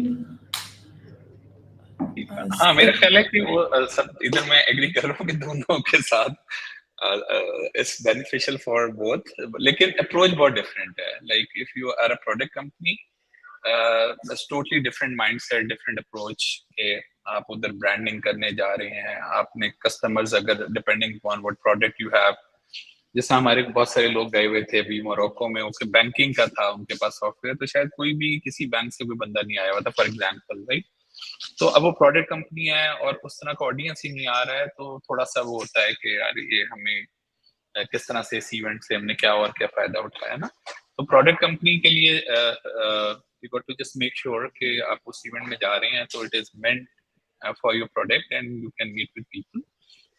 हाँ, मेरा ख्याल है कि वो सब इधर मैं एग्री कर रहा हूँ कि दोनों के साथ इट्स बेनिफिशियल फॉर बोथ, लेकिन अप्रोच बहुत डिफरेंट है। Like if you are a product company, it's totally different mindset, different approach के आप उधर ब्रांडिंग करने जा रहे हैं, आपने कस्टमर्स अगर depending on what product you have, जैसे हमारे बहुत सारे लोग गए हुए थे अभी मोरक्को में, उसके बैंकिंग का था उनके पास सॉफ्टवेयर, तो शायद कोई भी किसी बैंक से कोई बंदा नहीं आया हुआ था फॉर एग्जांपल, राइट। तो अब वो प्रोडक्ट कंपनी है और उस तरह का ऑडियंस ही नहीं आ रहा है, तो थोड़ा सा वो होता है कि यार ये हमें किस तरह से इस इवेंट से हमने क्या और क्या फायदा उठाया ना। तो प्रोडक्ट कंपनी के लिए you got to just make sure कि आप उस इवेंट में जा रहे हैं तो it is meant for your product and you can meet with people.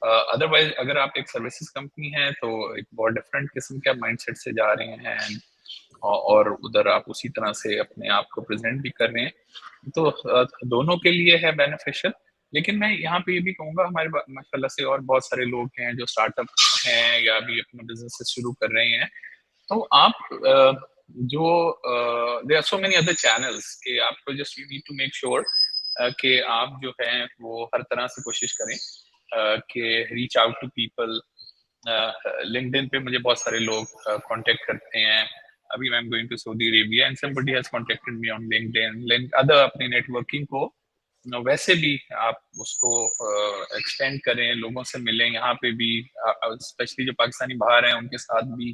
Otherwise अगर आप एक सर्विसेज कंपनी है तो एक बहुत डिफरेंट किस्म के माइंडसेट से जा रहे हैं और उधर आप उसी तरह से अपने आप को प्रेजेंट भी कर रहे हैं, तो दोनों के लिए है बेनिफिशियल। लेकिन मैं यहाँ पे ये भी कहूँगा, हमारे माशाल्लाह से और बहुत सारे लोग हैं जो स्टार्टअप हैं या भी अपना बिजनेस शुरू कर रहे हैं, तो आप जो there are so many other channels कि आपको just you need to make sure कि आप जो है वो हर तरह से कोशिश करें कि reach out to people. LinkedIn पे मुझे बहुत सारे लोग कांटेक्ट करते हैं, अभी मैं going to Saudi Arabia and somebody has contacted me on LinkedIn, other अपनी नेटवर्किंग को वैसे भी आप उसको एक्सटेंड करें, लोगों से मिलें, यहाँ पे भी स्पेशली जो पाकिस्तानी बाहर हैं उनके साथ भी।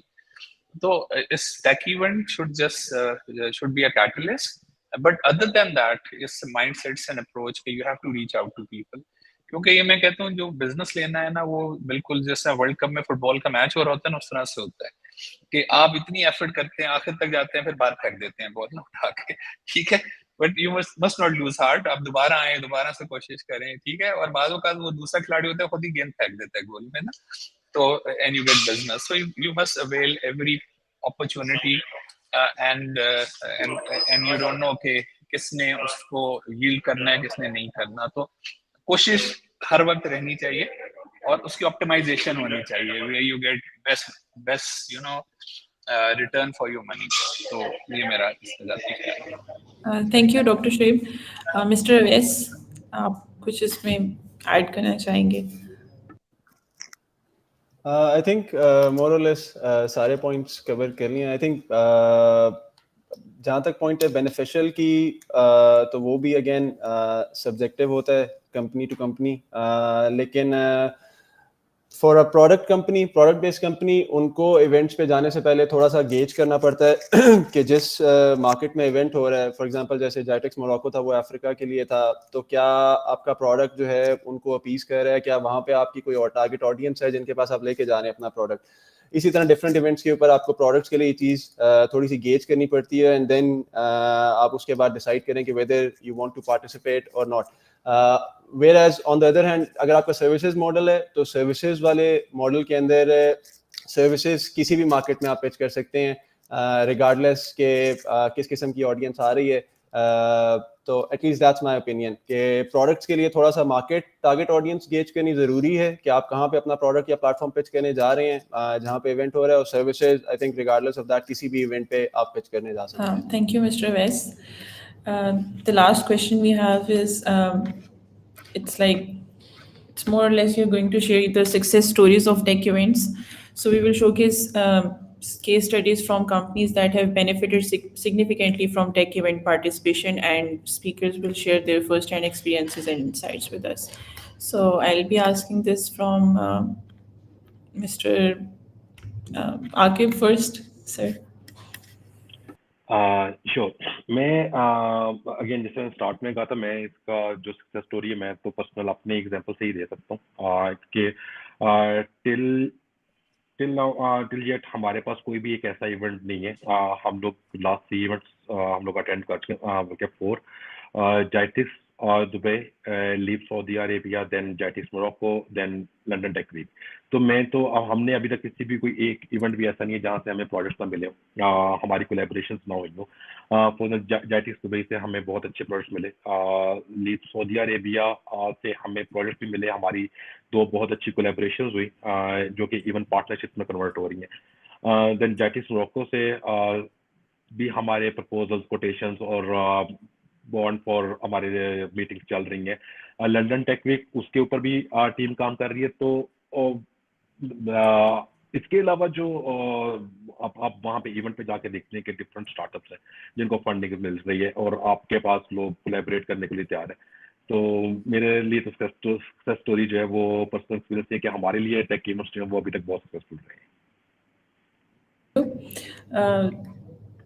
तो इस tech event should be a catalyst, but other than that इस माइंडसेट्स एंड अप्रोच के you have to reach out to people, क्योंकि ये मैं कहता हूँ जो बिजनेस लेना है ना वो बिल्कुल जैसा वर्ल्ड कप में फुटबॉल का मैच हो रहा होता है ना उस तरह से होता है कि आप इतनी एफर्ट करते हैं, आखिर तक जाते हैं, फिर बाहर फेंक देते हैं बॉल उठा के, ठीक है, but you must not lose heart, आप दोबारा आए, दोबारा से कोशिश करें, ठीक है, और बाजों का वो दूसरा खिलाड़ी होता है खुद ही गेंद फेंक देता है गोल में ना, तो and you get business, so you must avail every opportunity and you don't know कि किसने उसको यील्ड करना है किसने नहीं करना, तो कोशिश हर वक्त रहनी चाहिए और उसकी ऑप्टिमाइजेशन होनी चाहिए, where you get best you know return for your money। तो ये मेरा इससे ज़्यादा ख्याल है। Thank you doctor Shoaib. Mister Awais, आप कुछ इसमें ऐड करना चाहेंगे? आई थिंक मोर और लेस सारे पॉइंट्स कवर कर लिए। आई थिंक जहाँ तक पॉइंट है बेनिफिशियल की, तो वो भी अगेन सब्जेक्टिव होता है कंपनी टू कंपनी, लेकिन for a product company, product based company, उनको इवेंट्स पे जाने से पहले थोड़ा सा गेज करना पड़ता है कि जिस मार्केट में इवेंट हो रहा है, फॉर एग्जांपल जैसे जाइटेक्स मोरक्को था, वो अफ्रीका के लिए था, तो क्या आपका प्रोडक्ट जो है उनको अपीज कर रहा है, क्या वहाँ पे आपकी कोई और टारगेट ऑडियंस है जिनके पास आप लेके जा रहे हैं अपना प्रोडक्ट, इसी तरह डिफरेंट इवेंट्स के ऊपर आपको प्रोडक्ट्स के लिए ये चीज़ थोड़ी सी गेज करनी पड़ती है, एंड देन आप उसके बाद डिसाइड करें कि whether you want to participate और नॉट। whereas on the other hand अगर आपका सर्विसेज मॉडल है तो सर्विसेज वाले मॉडल के अंदर सर्विसेज किसी भी मार्केट में आप पिच कर सकते हैं रिगार्डलेस के किस किस्म की ऑडियंस आ रही है। तो एटलीस्ट दैट्स माय ओपिनियन कि प्रोडक्ट्स के लिए थोड़ा सा मार्केट टारगेट ऑडियंस गेज करनी ज़रूरी है कि आप कहाँ पे अपना प्रोडक्ट या प्लेटफॉर्म पिच करने जा रहे हैं जहाँ पे इवेंट हो रहा है, और services I think regardless of that किसी भी इवेंट पे आप पिच करने जा सकते हैं। Thank you, Mr. West. The last question we have is, it's more or less you're going to share the success stories of tech events. So we will showcase case studies from companies that have benefited significantly from tech event participation, and speakers will share their first-hand experiences and insights with us. So I'll be asking this from Mr. Akib first, sir. Sure. मैं again जैसे start में कहा था, मैं इसका जो success story है मैं तो पर्सनल अपने एग्जांपल से ही दे सकता हूँ कि टिल येट हमारे पास कोई भी एक ऐसा इवेंट नहीं है। हम लोग लास्ट 3 इवेंट्स हम लोग अटेंड कर चुके 4 GITEX Dubai, LEAP Saudi Arabia, then GITEX Morocco, then London Tech Week. तो हमने अभी तक किसी भी कोई एक इवेंट भी ऐसा नहीं है जहाँ से हमें प्रोजेक्ट्स ना मिले, हमारी कोलैबोरेशंस ना हुई हो। फॉर जाइटिक्स दुबई से हमें बहुत अच्छे प्रोजेक्ट्स मिले, लीप सऊदी अरेबिया से हमें प्रोजेक्ट भी मिले, हमारी 2 बहुत अच्छी कोलैबोरेशंस हुई जो कि इवन पार्टनरशिप में कन्वर्ट हो रही हैं। देन जाइटिक्स मोरक्को से भी हमारे प्रपोजल्स, कोटेशंस और बॉन्ड फॉर हमारे मीटिंग्स चल रही हैं। लंदन टेक वीक उसके ऊपर भी टीम काम कर रही है। तो इसके अलावा जो आप वहाँ पे इवेंट पे जाके देखते हैं कि डिफरेंट स्टार्टअप्स हैं जिनको फंडिंग मिल रही है और आपके पास लोग कोलैबोरेट करने के लिए तैयार है। तो मेरे लिए तो सक्सेस स्टोरी जो है वो पर्सनल एक्सपीरियंस है कि हमारे लिए टेक इवेंट्स जो है वो अभी तक बहुत सक्सेसफुल रहे हैं।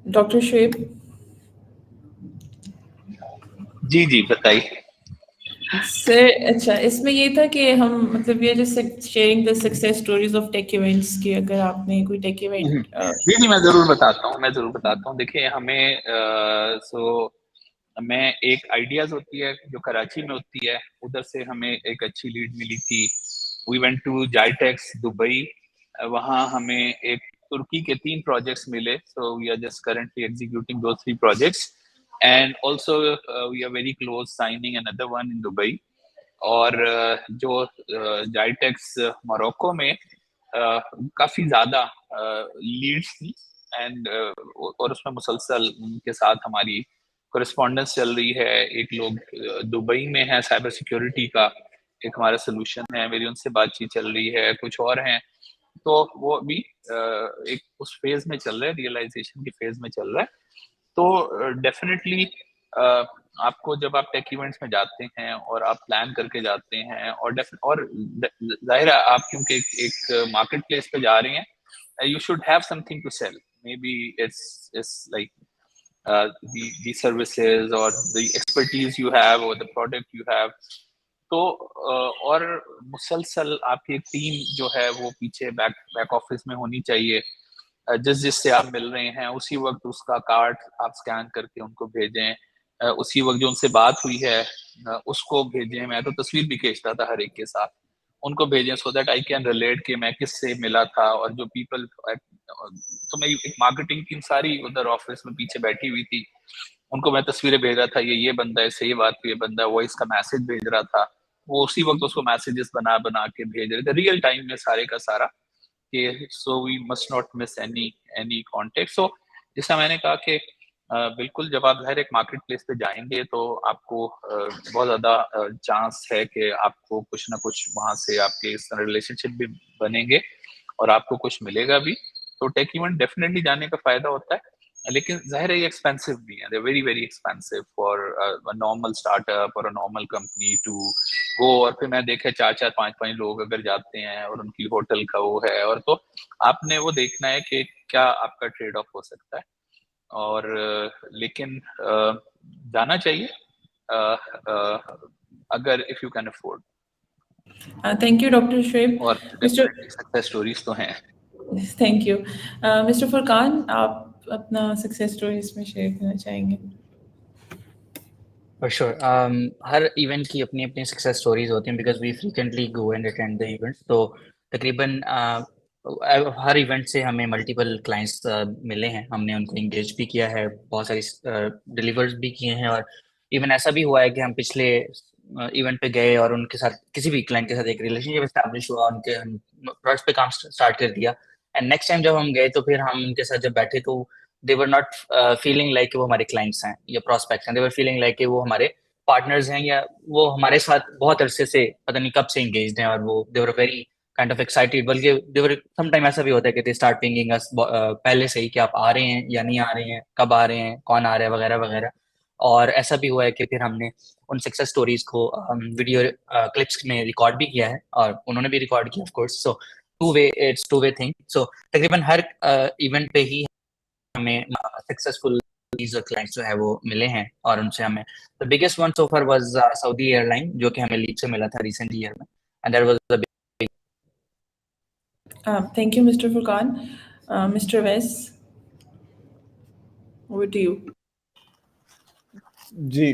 डॉक्टर शुएब। जी बताइए सर। अच्छा, इसमें ये था कि हम मतलब ये जैसे sharing the success stories of tech events की, अगर आपने कोई टेक इवेंट। जी मैं जरूर बताता हूँ। देखिए हमें मैं एक आइडियाज होती है जो कराची में होती है, उधर से हमें एक अच्छी लीड मिली थी। We went to GITEX Dubai, वहाँ हमें एक तुर्की के 3 प्रोजेक्ट्स मिले। So we are just currently executing those 3 projects, and also we are very close signing another one in Dubai. और जो जाइटेक्स मोरक्को में काफी ज्यादा लीड्स थी, एंड और उसमें मुसलसल उनके साथ हमारी कोरेस्पॉन्डेंस चल रही है। एक लोग दुबई में है साइबर सिक्योरिटी का, एक हमारा सोल्यूशन है, मेरी उनसे बातचीत चल रही है, कुछ और हैं। तो वो अभी एक उस फेज में चल रहा है, रियलाइजेशन की फेज में चल रहा है। तो डेफिनेटली आपको जब आप टेक इवेंट्स में जाते हैं और आप प्लान करके जाते हैं, और जाहिर है आप क्योंकि एक मार्केट प्लेस पे जा रहे हैं, you should have something to sell. Maybe it's like the services or the expertise you have or the product you have. तो और मुसलसल आपकी एक टीम जो है वो पीछे बैक ऑफिस में होनी चाहिए। जिससे आप मिल रहे हैं उसी वक्त उसका कार्ड आप स्कैन करके उनको भेजें, उसी वक्त जो उनसे बात हुई है उसको भेजें। मैं तो तस्वीर भी खींचता था हर एक के साथ, उनको भेजें so that I can relate कि मैं किससे मिला था। और जो पीपल, तो मैं एक मार्केटिंग टीम सारी उधर ऑफिस में पीछे बैठी हुई थी, उनको मैं तस्वीरें भेज रहा था, ये बंदा है, सही बात, ये बंदा वॉइस का मैसेज भेज रहा था, वो उसी वक्त उसको मैसेजेस बना के भेज रहे थे रियल टाइम में सारे का सारा। So we must not miss any contact. सो जैसा मैंने कहा कि बिल्कुल जब आप हर एक मार्केट प्लेस पे जाएंगे तो आपको बहुत ज़्यादा चांस है कि आपको कुछ ना कुछ वहाँ से आपके इस तरह रिलेशनशिप भी बनेंगे और आपको कुछ मिलेगा भी। तो टेक इवेंट डेफिनेटली जाने का फायदा होता है, लेकिन जाहिर है ये एक्सपेंसिव भी है। They very very expensive for a normal startup और a normal company to go. और फिर मैं देखे 4-4 5-5 लोग अगर जाते हैं और उनकी होटल का वो है, और तो आपने वो देखना है कि क्या आपका ट्रेड ऑफ हो सकता है। और लेकिन जाना चाहिए अगर if you can afford. Thank you doctor Shoaib. और सक्सेस स्टोरीज तो हैं। Thank you. मिस्टर फुरकान, आप अपना सक्सेस स्टोरी इसमें शेयर करना चाहेंगे? For sure. हर इवेंट की अपनी अपनी सक्सेस स्टोरीज होती हैं because we frequently go and attend the events. तो तकरीबन हर इवेंट से हमें मल्टीपल क्लाइंट्स मिले हैं, हमने उनको इंगेज भी किया है, बहुत सारी डिलीवर्स भी किए हैं, और इवन ऐसा भी हुआ है कि हम पिछले इवेंट पे गए और उनके साथ किसी भी क्लाइंट के साथ एक रिलेशनशिप एस्टैब्लिश हुआ, उनके हम प्रोडक्ट पे काम स्टार्ट कर दिया। एंड नेक्स्ट टाइम जब हम गए तो फिर हम उनके साथ जब बैठे तो दे वर नॉट फीलिंग लाइक वो हमारे क्लाइंट्स हैं या प्रोस्पेक्ट्स हैं, दे वर फीलिंग लाइक वो हमारे पार्टनर्स हैं, या वो हमारे साथ बहुत अरसे से पता नहीं कब से एंगेज्ड हैं, और वो they were very kind of excited. बल्कि दे वर समटाइम ऐसा भी होता है कि दे स्टार्ट पिंगिंग अस पहले से ही कि आप आ रहे हैं या नहीं आ रहे हैं, कब आ रहे हैं, कौन आ रहा है, वगैरह वगैरह। और ऐसा भी हुआ है कि फिर हमने उन सक्सेस स्टोरीज को वीडियो क्लिप्स में रिकॉर्ड भी किया है, और उन्होंने भी रिकॉर्ड किया of course. So two way thing. So तकरीबन हर इवेंट पे ही हमें सक्सेसफुल क्लाइंट्स जो है वो मिले हैं, और उनसे हमें the biggest one so far was Saudi airline, जो कि हमें लीड से मिला था रिसेंट ईयर में, and that was the Thank you, Mr. Furkan. Mr. Wes, over to you. जी,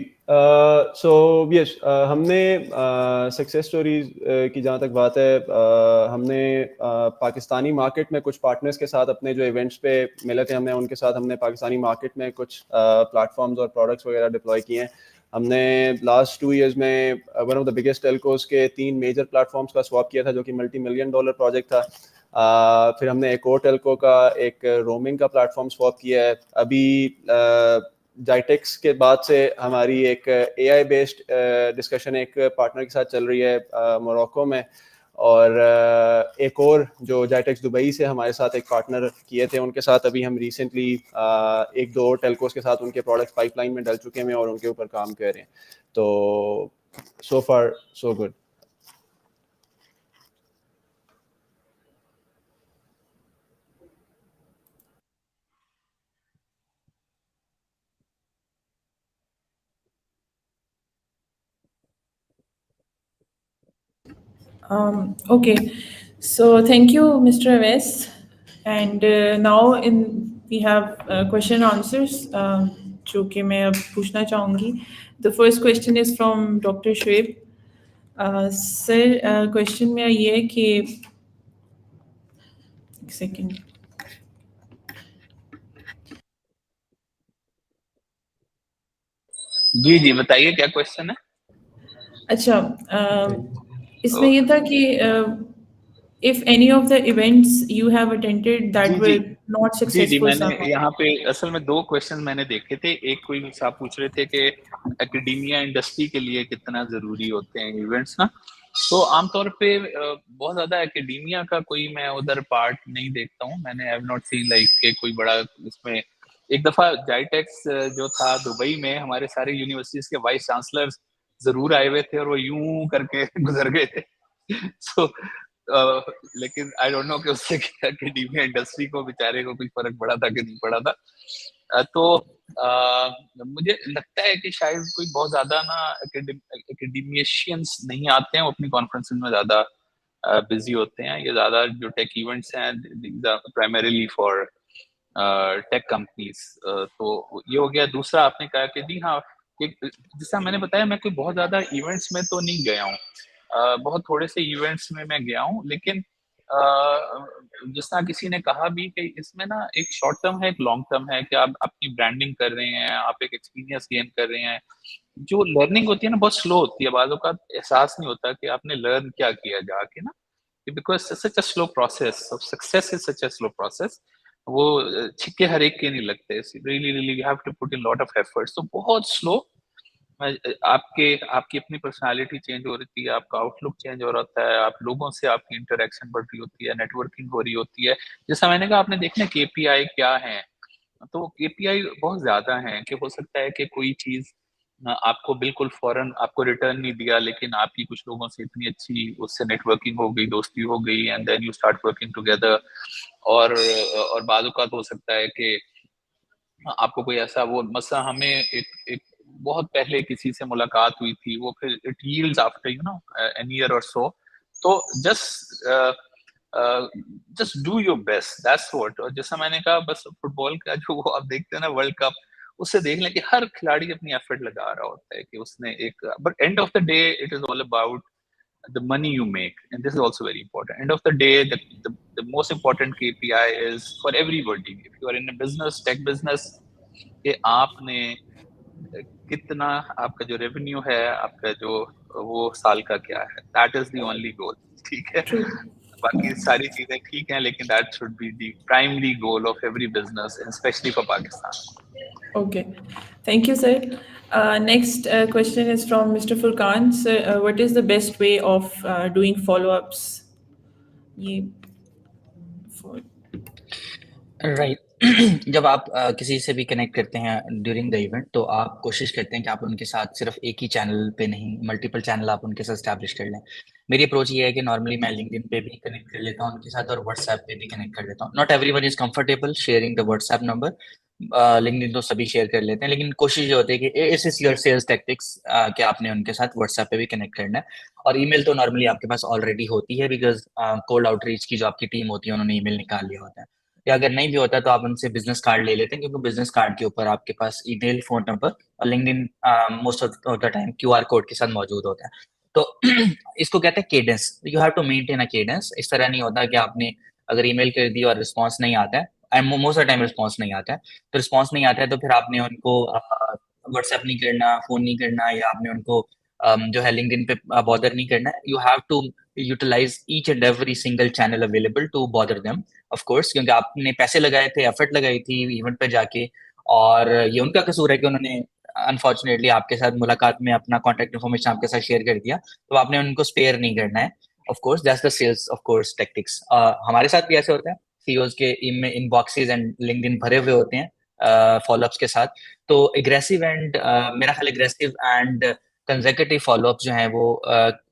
सो यस, हमने सक्सेस स्टोरीज की जहाँ तक बात है, हमने पाकिस्तानी मार्केट में कुछ पार्टनर्स के साथ अपने जो इवेंट्स पे मिले थे, हमने पाकिस्तानी मार्केट में कुछ प्लेटफॉर्म्स और प्रोडक्ट्स वगैरह डिप्लॉय किए हैं। हमने लास्ट 2 इयर्स में one of the biggest telcos के 3 मेजर प्लेटफॉर्म्स का स्वैप किया था, जो कि $multi-million प्रोजेक्ट था। फिर हमने एक और टेलको का एक रोमिंग का प्लेटफॉर्म स्वैप किया है। अभी जाइटेक्स के बाद से हमारी एक AI बेस्ड डिस्कशन एक पार्टनर के साथ चल रही है मोरक्को में, और एक और जो जाइटेक्स दुबई से हमारे साथ एक पार्टनर किए थे, उनके साथ अभी हम रिसेंटली 1-2 और टेलकोस के साथ उनके प्रोडक्ट्स पाइपलाइन में डल चुके हैं और उनके ऊपर काम कर रहे हैं। तो so far so good. Okay, so thank you, Mr. Wes. And now we have question answers, जो कि मैं अब पूछना चाहूँगी. The first question is from Dr. Shoaib. Sir, question में ये है कि एक second. जी जी बताइए क्या क्वेश्चन है। अच्छा, इसमें ये था कि if any of the events you have attended that were not ji successful मैंने somehow. यहाँ पे असल में 2 क्वेश्चन मैंने देखे थे। एक कोई मुझसे आप पूछ रहे थे कि एकेडमिया इंडस्ट्री के लिए कितना जरूरी होते हैं इवेंट्स ना। तो आमतौर पे बहुत ज्यादा एकेडमिया का कोई मैं उधर पार्ट नहीं देखता हूँ। मैंने हैव नॉट सीन लाइक के कोई बड़ा इसमें। एक दफा जाइटेक्स जो था दुबई में, हमारे सारे यूनिवर्सिटीज के वाइस चांसलर्स जरूर आए हुए थे और वो यूं करके गुजर गए थे। सो लेकिन आई डोंट नो कि उससे एकेडमिया इंडस्ट्री को बेचारे को कुछ फर्क पड़ा था कि नहीं पड़ा था। तो मुझे लगता है कि शायद कोई बहुत ज्यादा ना एकेडमिशियंस नहीं आते हैं, वो अपनी कॉन्फ्रेंसेस में ज्यादा बिजी होते हैं। ये ज्यादा जो टेक इवेंट्स हैं प्राइमरीली फॉर टेक कंपनीज। तो ये हो गया। दूसरा आपने कहा कि जी हाँ, जैसा मैंने बताया मैं कोई बहुत ज्यादा इवेंट्स में तो नहीं गया हूँ। बहुत थोड़े से इवेंट्स में मैं गया हूँ, लेकिन जिस तरह किसी ने कहा भी कि इसमें ना एक शॉर्ट टर्म है, एक लॉन्ग टर्म है, कि आप अपनी ब्रांडिंग कर रहे हैं, आप एक एक्सपीरियंस गेन कर रहे हैं। जो लर्निंग होती है ना बहुत स्लो होती है, बाज़ों का एहसास नहीं होता कि आपने लर्न क्या किया जाके ना, because such a slow process of success is such a slow process. वो छिक्के हर एक के नहीं लगते। Really really you have to put in lot of efforts. तो बहुत स्लो। आपकी अपनी पर्सनालिटी चेंज हो रही है, आपका आउटलुक चेंज हो रहा है, आप लोगों से आपकी इंटरेक्शन बढ़ रही होती है, नेटवर्किंग हो रही होती है। जैसा मैंने कहा, आपने देखना केपीआई क्या है। तो केपीआई बहुत ज्यादा है कि हो सकता है कि कोई चीज आपको बिल्कुल फौरन आपको रिटर्न नहीं दिया, लेकिन आपकी कुछ लोगों से इतनी अच्छी उससे नेटवर्किंग हो गई, दोस्ती हो गई, and then you start working together. और बाद औक़ात हो सकता है कि आपको कोई ऐसा वो मसला, हमें एक बहुत पहले किसी से मुलाकात हुई थी, वो फिर it yields after an year और सो। तो just just do your best, that's what. और जैसा मैंने कहा, बस फुटबॉल का जो वो आप देखते हैं ना वर्ल्ड कप, उससे देख लें कि हर खिलाड़ी अपनी एफर्ट लगा रहा होता है कि उसने एक, but end of the day it is all about the money you make, and this is also very important. End of the day, the most important KPI is for everybody. If you are in a business, tech business, कि आपने कितना, आपका जो revenue है, आपका जो वो साल का क्या है, that is the only goal. ठीक है, True. बाकी सारी चीजें ठीक हैं, लेकिन that should be the primary goal of every business, specially for Pakistan. Okay. Thank you, sir. Next question is from Mr. Furqan. Sir, what is the best way of doing follow-ups? ये for right. जब आप किसी से भी connect करते हैं during the event, तो आप कोशिश करते हैं कि आप उनके साथ सिर्फ एक ही चैनल पे नहीं, मल्टीपल चैनल आप उनके साथ स्टैब्लिश कर लें। मेरी अप्रोच ये है कि नॉर्मली मैं लिंक्डइन पे भी कनेक्ट कर लेता हूँ उनके साथ, और व्हाट्सएप पे भी कनेक्ट कर लेता हूँ। Not everyone is comfortable sharing the WhatsApp number, LinkedIn तो सभी शेयर कर लेते हैं, लेकिन कोशिश ये होती है कि इस इज योर सेल्स टैक्टिक्स कि आपने उनके साथ व्हाट्सएप पे भी कनेक्ट करना है। और ईमेल तो नॉर्मली आपके पास ऑलरेडी होती है, बिकॉज कोल्ड आउटरीच की जो आपकी टीम होती है उन्होंने ईमेल निकाल लिया होता है। या अगर नहीं भी होता तो आप उनसे बिजनेस कार्ड ले लेते हैं, क्योंकि बिजनेस कार्ड के ऊपर आपके पास ईमेल, फोन नंबर और LinkedIn most of the time QR code के साथ मौजूद होता है। तो इसको कहते हैं cadence. You have to maintain a cadence. इस तरह नहीं होता कि आपने अगर ईमेल कर दी और रिस्पांस नहीं आता है, and most of the time response नहीं आता है, तो रिस्पांस नहीं आता है तो फिर आपने उनको व्हाट्सएप नहीं करना, फोन नहीं करना, या आपने उनको जो है लिंक्डइन पे बॉदर नहीं करना है। You have to utilise each and every single channel available to bother them, of course, क्योंकि आपने पैसे लगाए थे, एफर्ट लगाई थी इवेंट पे जाके, और ये उनका कसूर है कि उन्होंने अनफॉर्चुनेटली आपके साथ मुलाकात में अपना कॉन्टेक्ट इन्फॉर्मेशन आपके साथ शेयर कर दिया, तो आपने उनको स्पेयर नहीं करना है। Of course that's the sales of course tactics. हमारे साथ भी ऐसे होता है, सीईओज के इनबॉक्सेस एंड लिंक्डइन भरे हुए होते हैं फॉलोअप्स के साथ। तो एग्रेसिव एंड मेरा ख्याल एग्रेसिव एंड कंसेक्यूटिव फॉलोअप जो है वो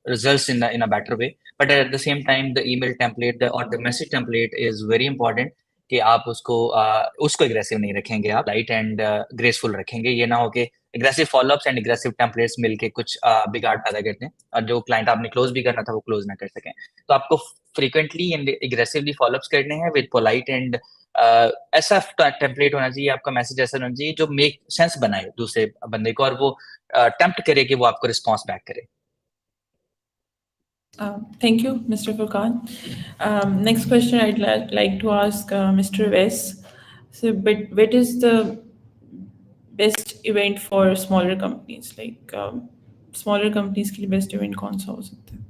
results in a better way, but at the same time the email template और the message template is very important कि आप उसको एग्रेसिव नहीं रखेंगे, आप लाइट एंड ग्रेसफुल रखेंगे। ये ना हो कि aggressive follow-ups and aggressive templates मिलके कुछ बिगाड़ पैदा करते हैं, और जो क्लाइंट आपने क्लोज भी करना था वो क्लोज ना कर सकें। तो आपको फ्रीक्वेंटली एंड एग्रेसिवली फॉलोअप्स करने हैं विद पोलाइट एंड ऐसा टेम्पलेट होना चाहिए, आपका मैसेज ऐसा होना चाहिए जो मेक सेंस बनाए दूसरे बंदे को, और वो टेम्प्ट करे कि वो आपको रिस्पॉन्स बैक करे। Thank you, Mr. Furqan. Next question I'd like to ask Mr. Wes. So, but what is the best event for smaller companies? Like smaller companies के लिए best event कौन सा हो सकता है?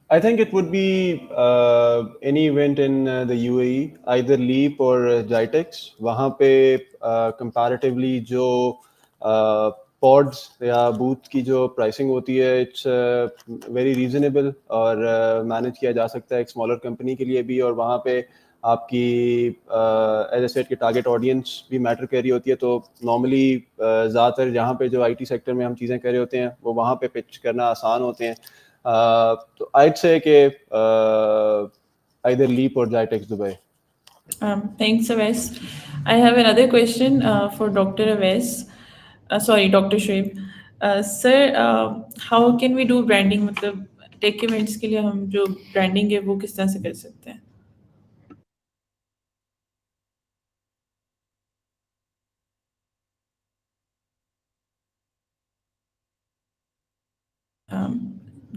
I think it would be any event in the UAE, either Leap or Jitex. वहाँ पे comparatively जो pods या booth की जो pricing होती है, it's very reasonable और manage किया जा सकता है एक smaller company के लिए भी। और वहाँ पे आपकी एज ए सेट की टारगेट ऑडियंस भी मैटर कर रही होती है। तो नॉर्मली ज़्यादातर जहाँ पे जो आईटी सेक्टर में हम चीज़ें कर रहे होते हैं वो वहाँ पे पिच करना आसान होते हैं। तो I'd say कि either Leap or Jitex Dubai. Thanks, Awais. I have another question for Dr. Awais. Sorry, Dr. Shoaib. Sir, how can we do branding? मतलब टेक इवेंट्स के लिए हम जो ब्रांडिंग है वो किस तरह से कर सकते हैं?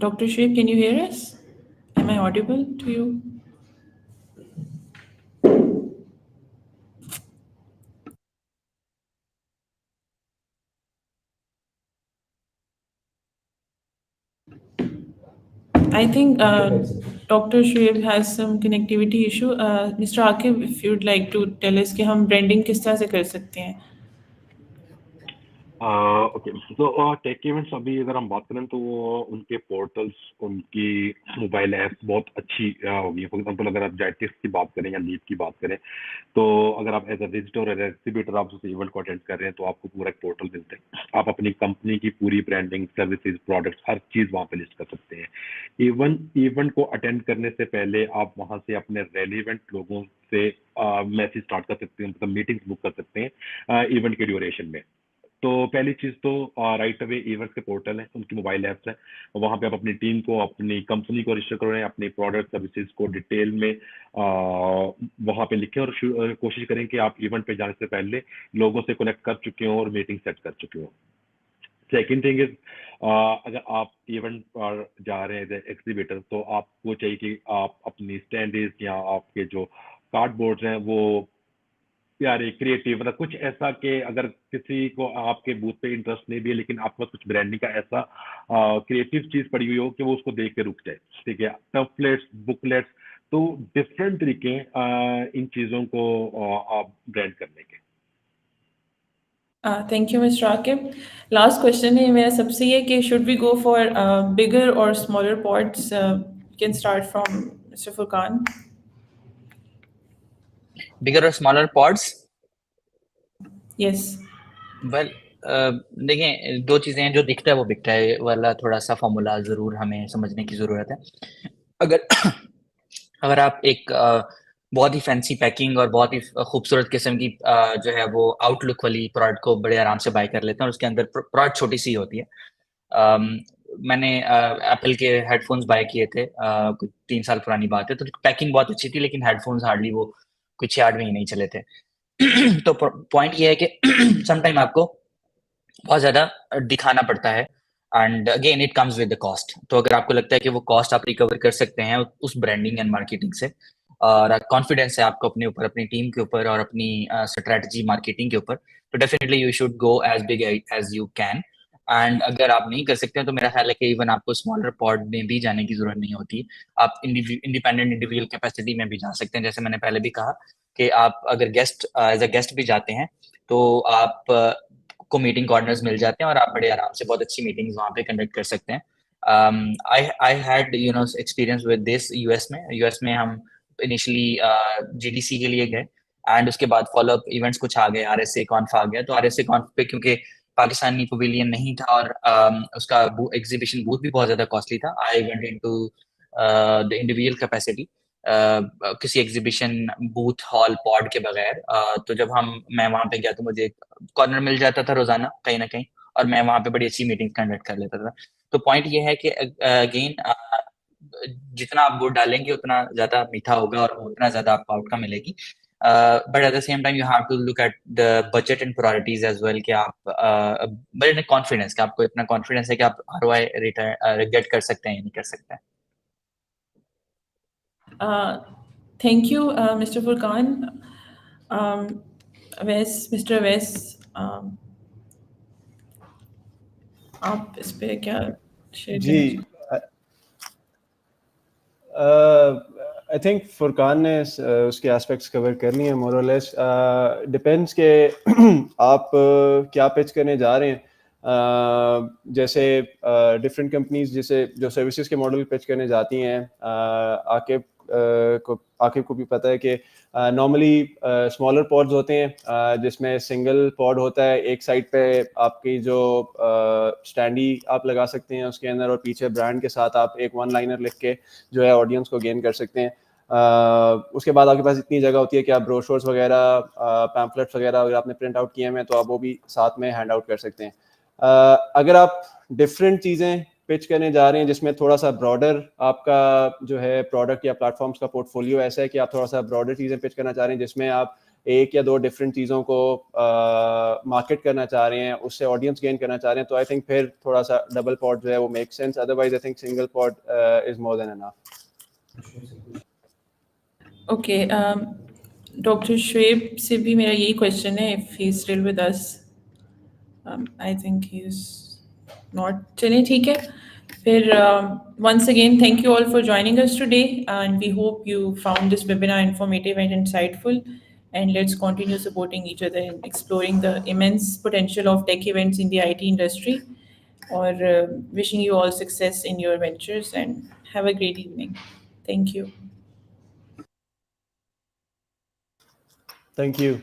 Dr. Shoaib, can you hear us? Am I audible to you? I think Dr. Shoaib has some connectivity issue. Mr. Akib, if you'd like to tell us कि हम branding किस तरह से कर सकते हैं? ओके, तो टेक इवेंट्स अभी अगर हम बात करें तो वो उनके पोर्टल्स, उनकी मोबाइल ऐप्स बहुत अच्छी होगी। फॉर एग्जांपल अगर आप जाइटिक्स की बात करें या लीप की बात करें, तो अगर आप एज अ विजिटर और एग्जिबिटर आप उस इवेंट को अटेंड कर रहे हैं तो आपको पूरा एक पोर्टल मिलता है। आप अपनी कंपनी की पूरी ब्रांडिंग, सर्विसेज, प्रोडक्ट्स, हर चीज़ वहाँ पे लिस्ट कर सकते हैं। इवेंट को अटेंड करने से पहले आप वहाँ से अपने रेलिवेंट लोगों से मैसेज स्टार्ट कर सकते हैं, मतलब मीटिंग्स बुक कर सकते हैं इवेंट के ड्यूरेशन में। तो पहली चीज़ तो राइट अवे इवेंट्स के पोर्टल है, उनकी मोबाइल ऐप्स है, वहाँ पे आप अपनी टीम को, अपनी कंपनी को रजिस्टर करें, अपने प्रोडक्ट सर्विसेज को डिटेल में वहाँ पे लिखें और कोशिश करें कि आप इवेंट पे जाने से पहले लोगों से कनेक्ट कर चुके हों और मीटिंग सेट कर चुके हों। सेकेंड थिंग इज, अगर आप इवेंट पर जा रहे हैं एज एग्जीबिटर, तो आपको चाहिए कि आप अपनी स्टैंडीज या आपके जो कार्डबोर्ड्स हैं वो प्यारे, क्रिएटिव, मतलब कुछ ऐसा कि अगर किसी को आपके बूथ पे इंटरेस्ट नहीं भी है लेकिन आपके पास कुछ ब्रांडिंग का ऐसा क्रिएटिव चीज पड़ी हुई हो कि वो उसको देख के रुक जाए, ठीक है। टम्पलेट्स, बुकलेट्स, तो डिफरेंट तरीके हैं इन चीजों को आप ब्रांड करने के। Thank you, Mr. Akib. Last question है मेरा सबसे ये कि should we go for bigger or smaller pods? You can start from Mr. Furqan. Bigger or smaller pods? Yes. Well देखें, दो चीज़ें हैं, जो दिखता है वो बिकता है वाला थोड़ा सा फॉर्मूला ज़रूर हमें समझने की ज़रूरत है। अगर अगर आप एक बहुत ही फैंसी पैकिंग और बहुत ही खूबसूरत किस्म की जो है वो आउटलुक वाली प्रोडक्ट को बड़े आराम से बाय कर लेते हैं और उसके अंदर प्रोडक्ट छोटी सी होती है। मैंने एप्पल के हेडफोन्स बाय किए थे, कुछ 3 साल पुरानी बात है, तो पैकिंग बहुत अच्छी थी लेकिन हेडफोन्स हार्डली वो कुछ 6-8 महीने ही चले थे। तो पॉइंट ये है कि समटाइम आपको बहुत ज़्यादा दिखाना पड़ता है and again it comes with the cost. तो अगर आपको लगता है कि वो कॉस्ट आप रिकवर कर सकते हैं उस ब्रांडिंग एंड मार्केटिंग से, और कॉन्फिडेंस है आपको अपने ऊपर, अपनी टीम के ऊपर और अपनी स्ट्रेटजी मार्केटिंग के ऊपर, तो definitely you should go as big as you can. And अगर आप नहीं कर सकते हैं तो मेरा ख्याल है कि इवन आपको स्मॉलर पॉड में भी जाने की जरूरत नहीं होती, आप इंडिपेंडेंट इंडिविजुअल कैपेसिटी में भी जा सकते हैं। जैसे मैंने पहले भी कहा कि आप अगर गेस्ट एज अ गेस्ट भी जाते हैं तो आप को मीटिंग कॉर्नर्स मिल जाते हैं और आप बड़े आराम से बहुत अच्छी मीटिंग्स वहाँ पे कंडक्ट कर सकते हैं। I had experience with this US में हम इनिशियली जीडीसी के लिए गए एंड उसके बाद फॉलोअप इवेंट्स कुछ आ गए, आरएसए कॉन्फ आ गया। तो आरएसए कॉन्फ पे क्योंकि पाकिस्तानी पवेलियन नहीं था और उसका एग्जीबिशन बूथ भी बहुत ज्यादा कॉस्टली था, I went into the individual capacity किसी एग्जीबिशन बूथ हॉल पॉड के बगैर। तो जब मैं वहां पे गया तो मुझे कॉर्नर मिल जाता था रोजाना कहीं ना कहीं और मैं वहां पे बड़ी अच्छी मीटिंग कंडक्ट कर लेता था। तो पॉइंट ये है कि अगेन जितना आप गुड़ डालेंगे उतना ज्यादा मीठा होगा और उतना ज्यादा आपको आउटकम मिलेगी। But at the same time you have to look at the budget and priorities as well कि आप बट कॉन्फिडेंस कि आपको इतना कॉन्फिडेंस है कि आप आरओआई रिटर्न गेट कर सकते हैं या नहीं कर सकते हैं। Thank you, Mr. Furqan. Mr. Wes, आप इस पे क्या शेयर जी, आई थिंक फुरकान ने उसके एस्पेक्ट्स कवर कर लिए हैं मोर और लेस। डिपेंड्स के आप क्या पिच करने जा रहे हैं। जैसे डिफरेंट कंपनीज जैसे जो सर्विसेज के मॉडल पिच करने जाती हैं, आकिब को भी पता है कि नॉर्मली स्मॉलर पॉड्स होते हैं जिसमें सिंगल पॉड होता है, एक साइड पे आपकी जो स्टैंडी आप लगा सकते हैं उसके अंदर, और पीछे ब्रांड के साथ आप एक वन लाइनर लिख के जो है ऑडियंस को गेन कर सकते हैं। उसके बाद आपके पास इतनी जगह होती है कि आप ब्रोशर्स वगैरह, पैम्फलेट्स वगैरह अगर आपने प्रिंट आउट किए हैं तो आप वो भी साथ में हैंड आउट कर सकते हैं। अगर आप डिफरेंट चीज़ें पिच करने जा रहे हैं जिसमें थोड़ा सा ब्रॉडर आपका जो है प्रोडक्ट या प्लेटफॉर्म्स का पोर्टफोलियो ऐसा है कि आप थोड़ा सा ब्रॉडर चीज़ें पिच करना चाह रहे हैं जिसमें आप एक या दो डिफरेंट चीज़ों को मार्केट करना चाह रहे हैं, उससे ऑडियंस गेन करना चाह रहे हैं, तो आई थिंक फिर थोड़ा सा डबल पॉड जो है वो make sense. Otherwise I think single pod is more than enough. Okay, doctor Shoaib से भी मेरा यही क्वेश्चन है, if he is still with us. I think he is not. चलिए ठीक है फिर। once again, thank you all for joining us today, and we hope you found this webinar informative and insightful, and let's continue supporting each other in exploring the immense potential of tech events in the IT industry. Or wishing you all success in your ventures, and have a great evening. Thank you. Thank you.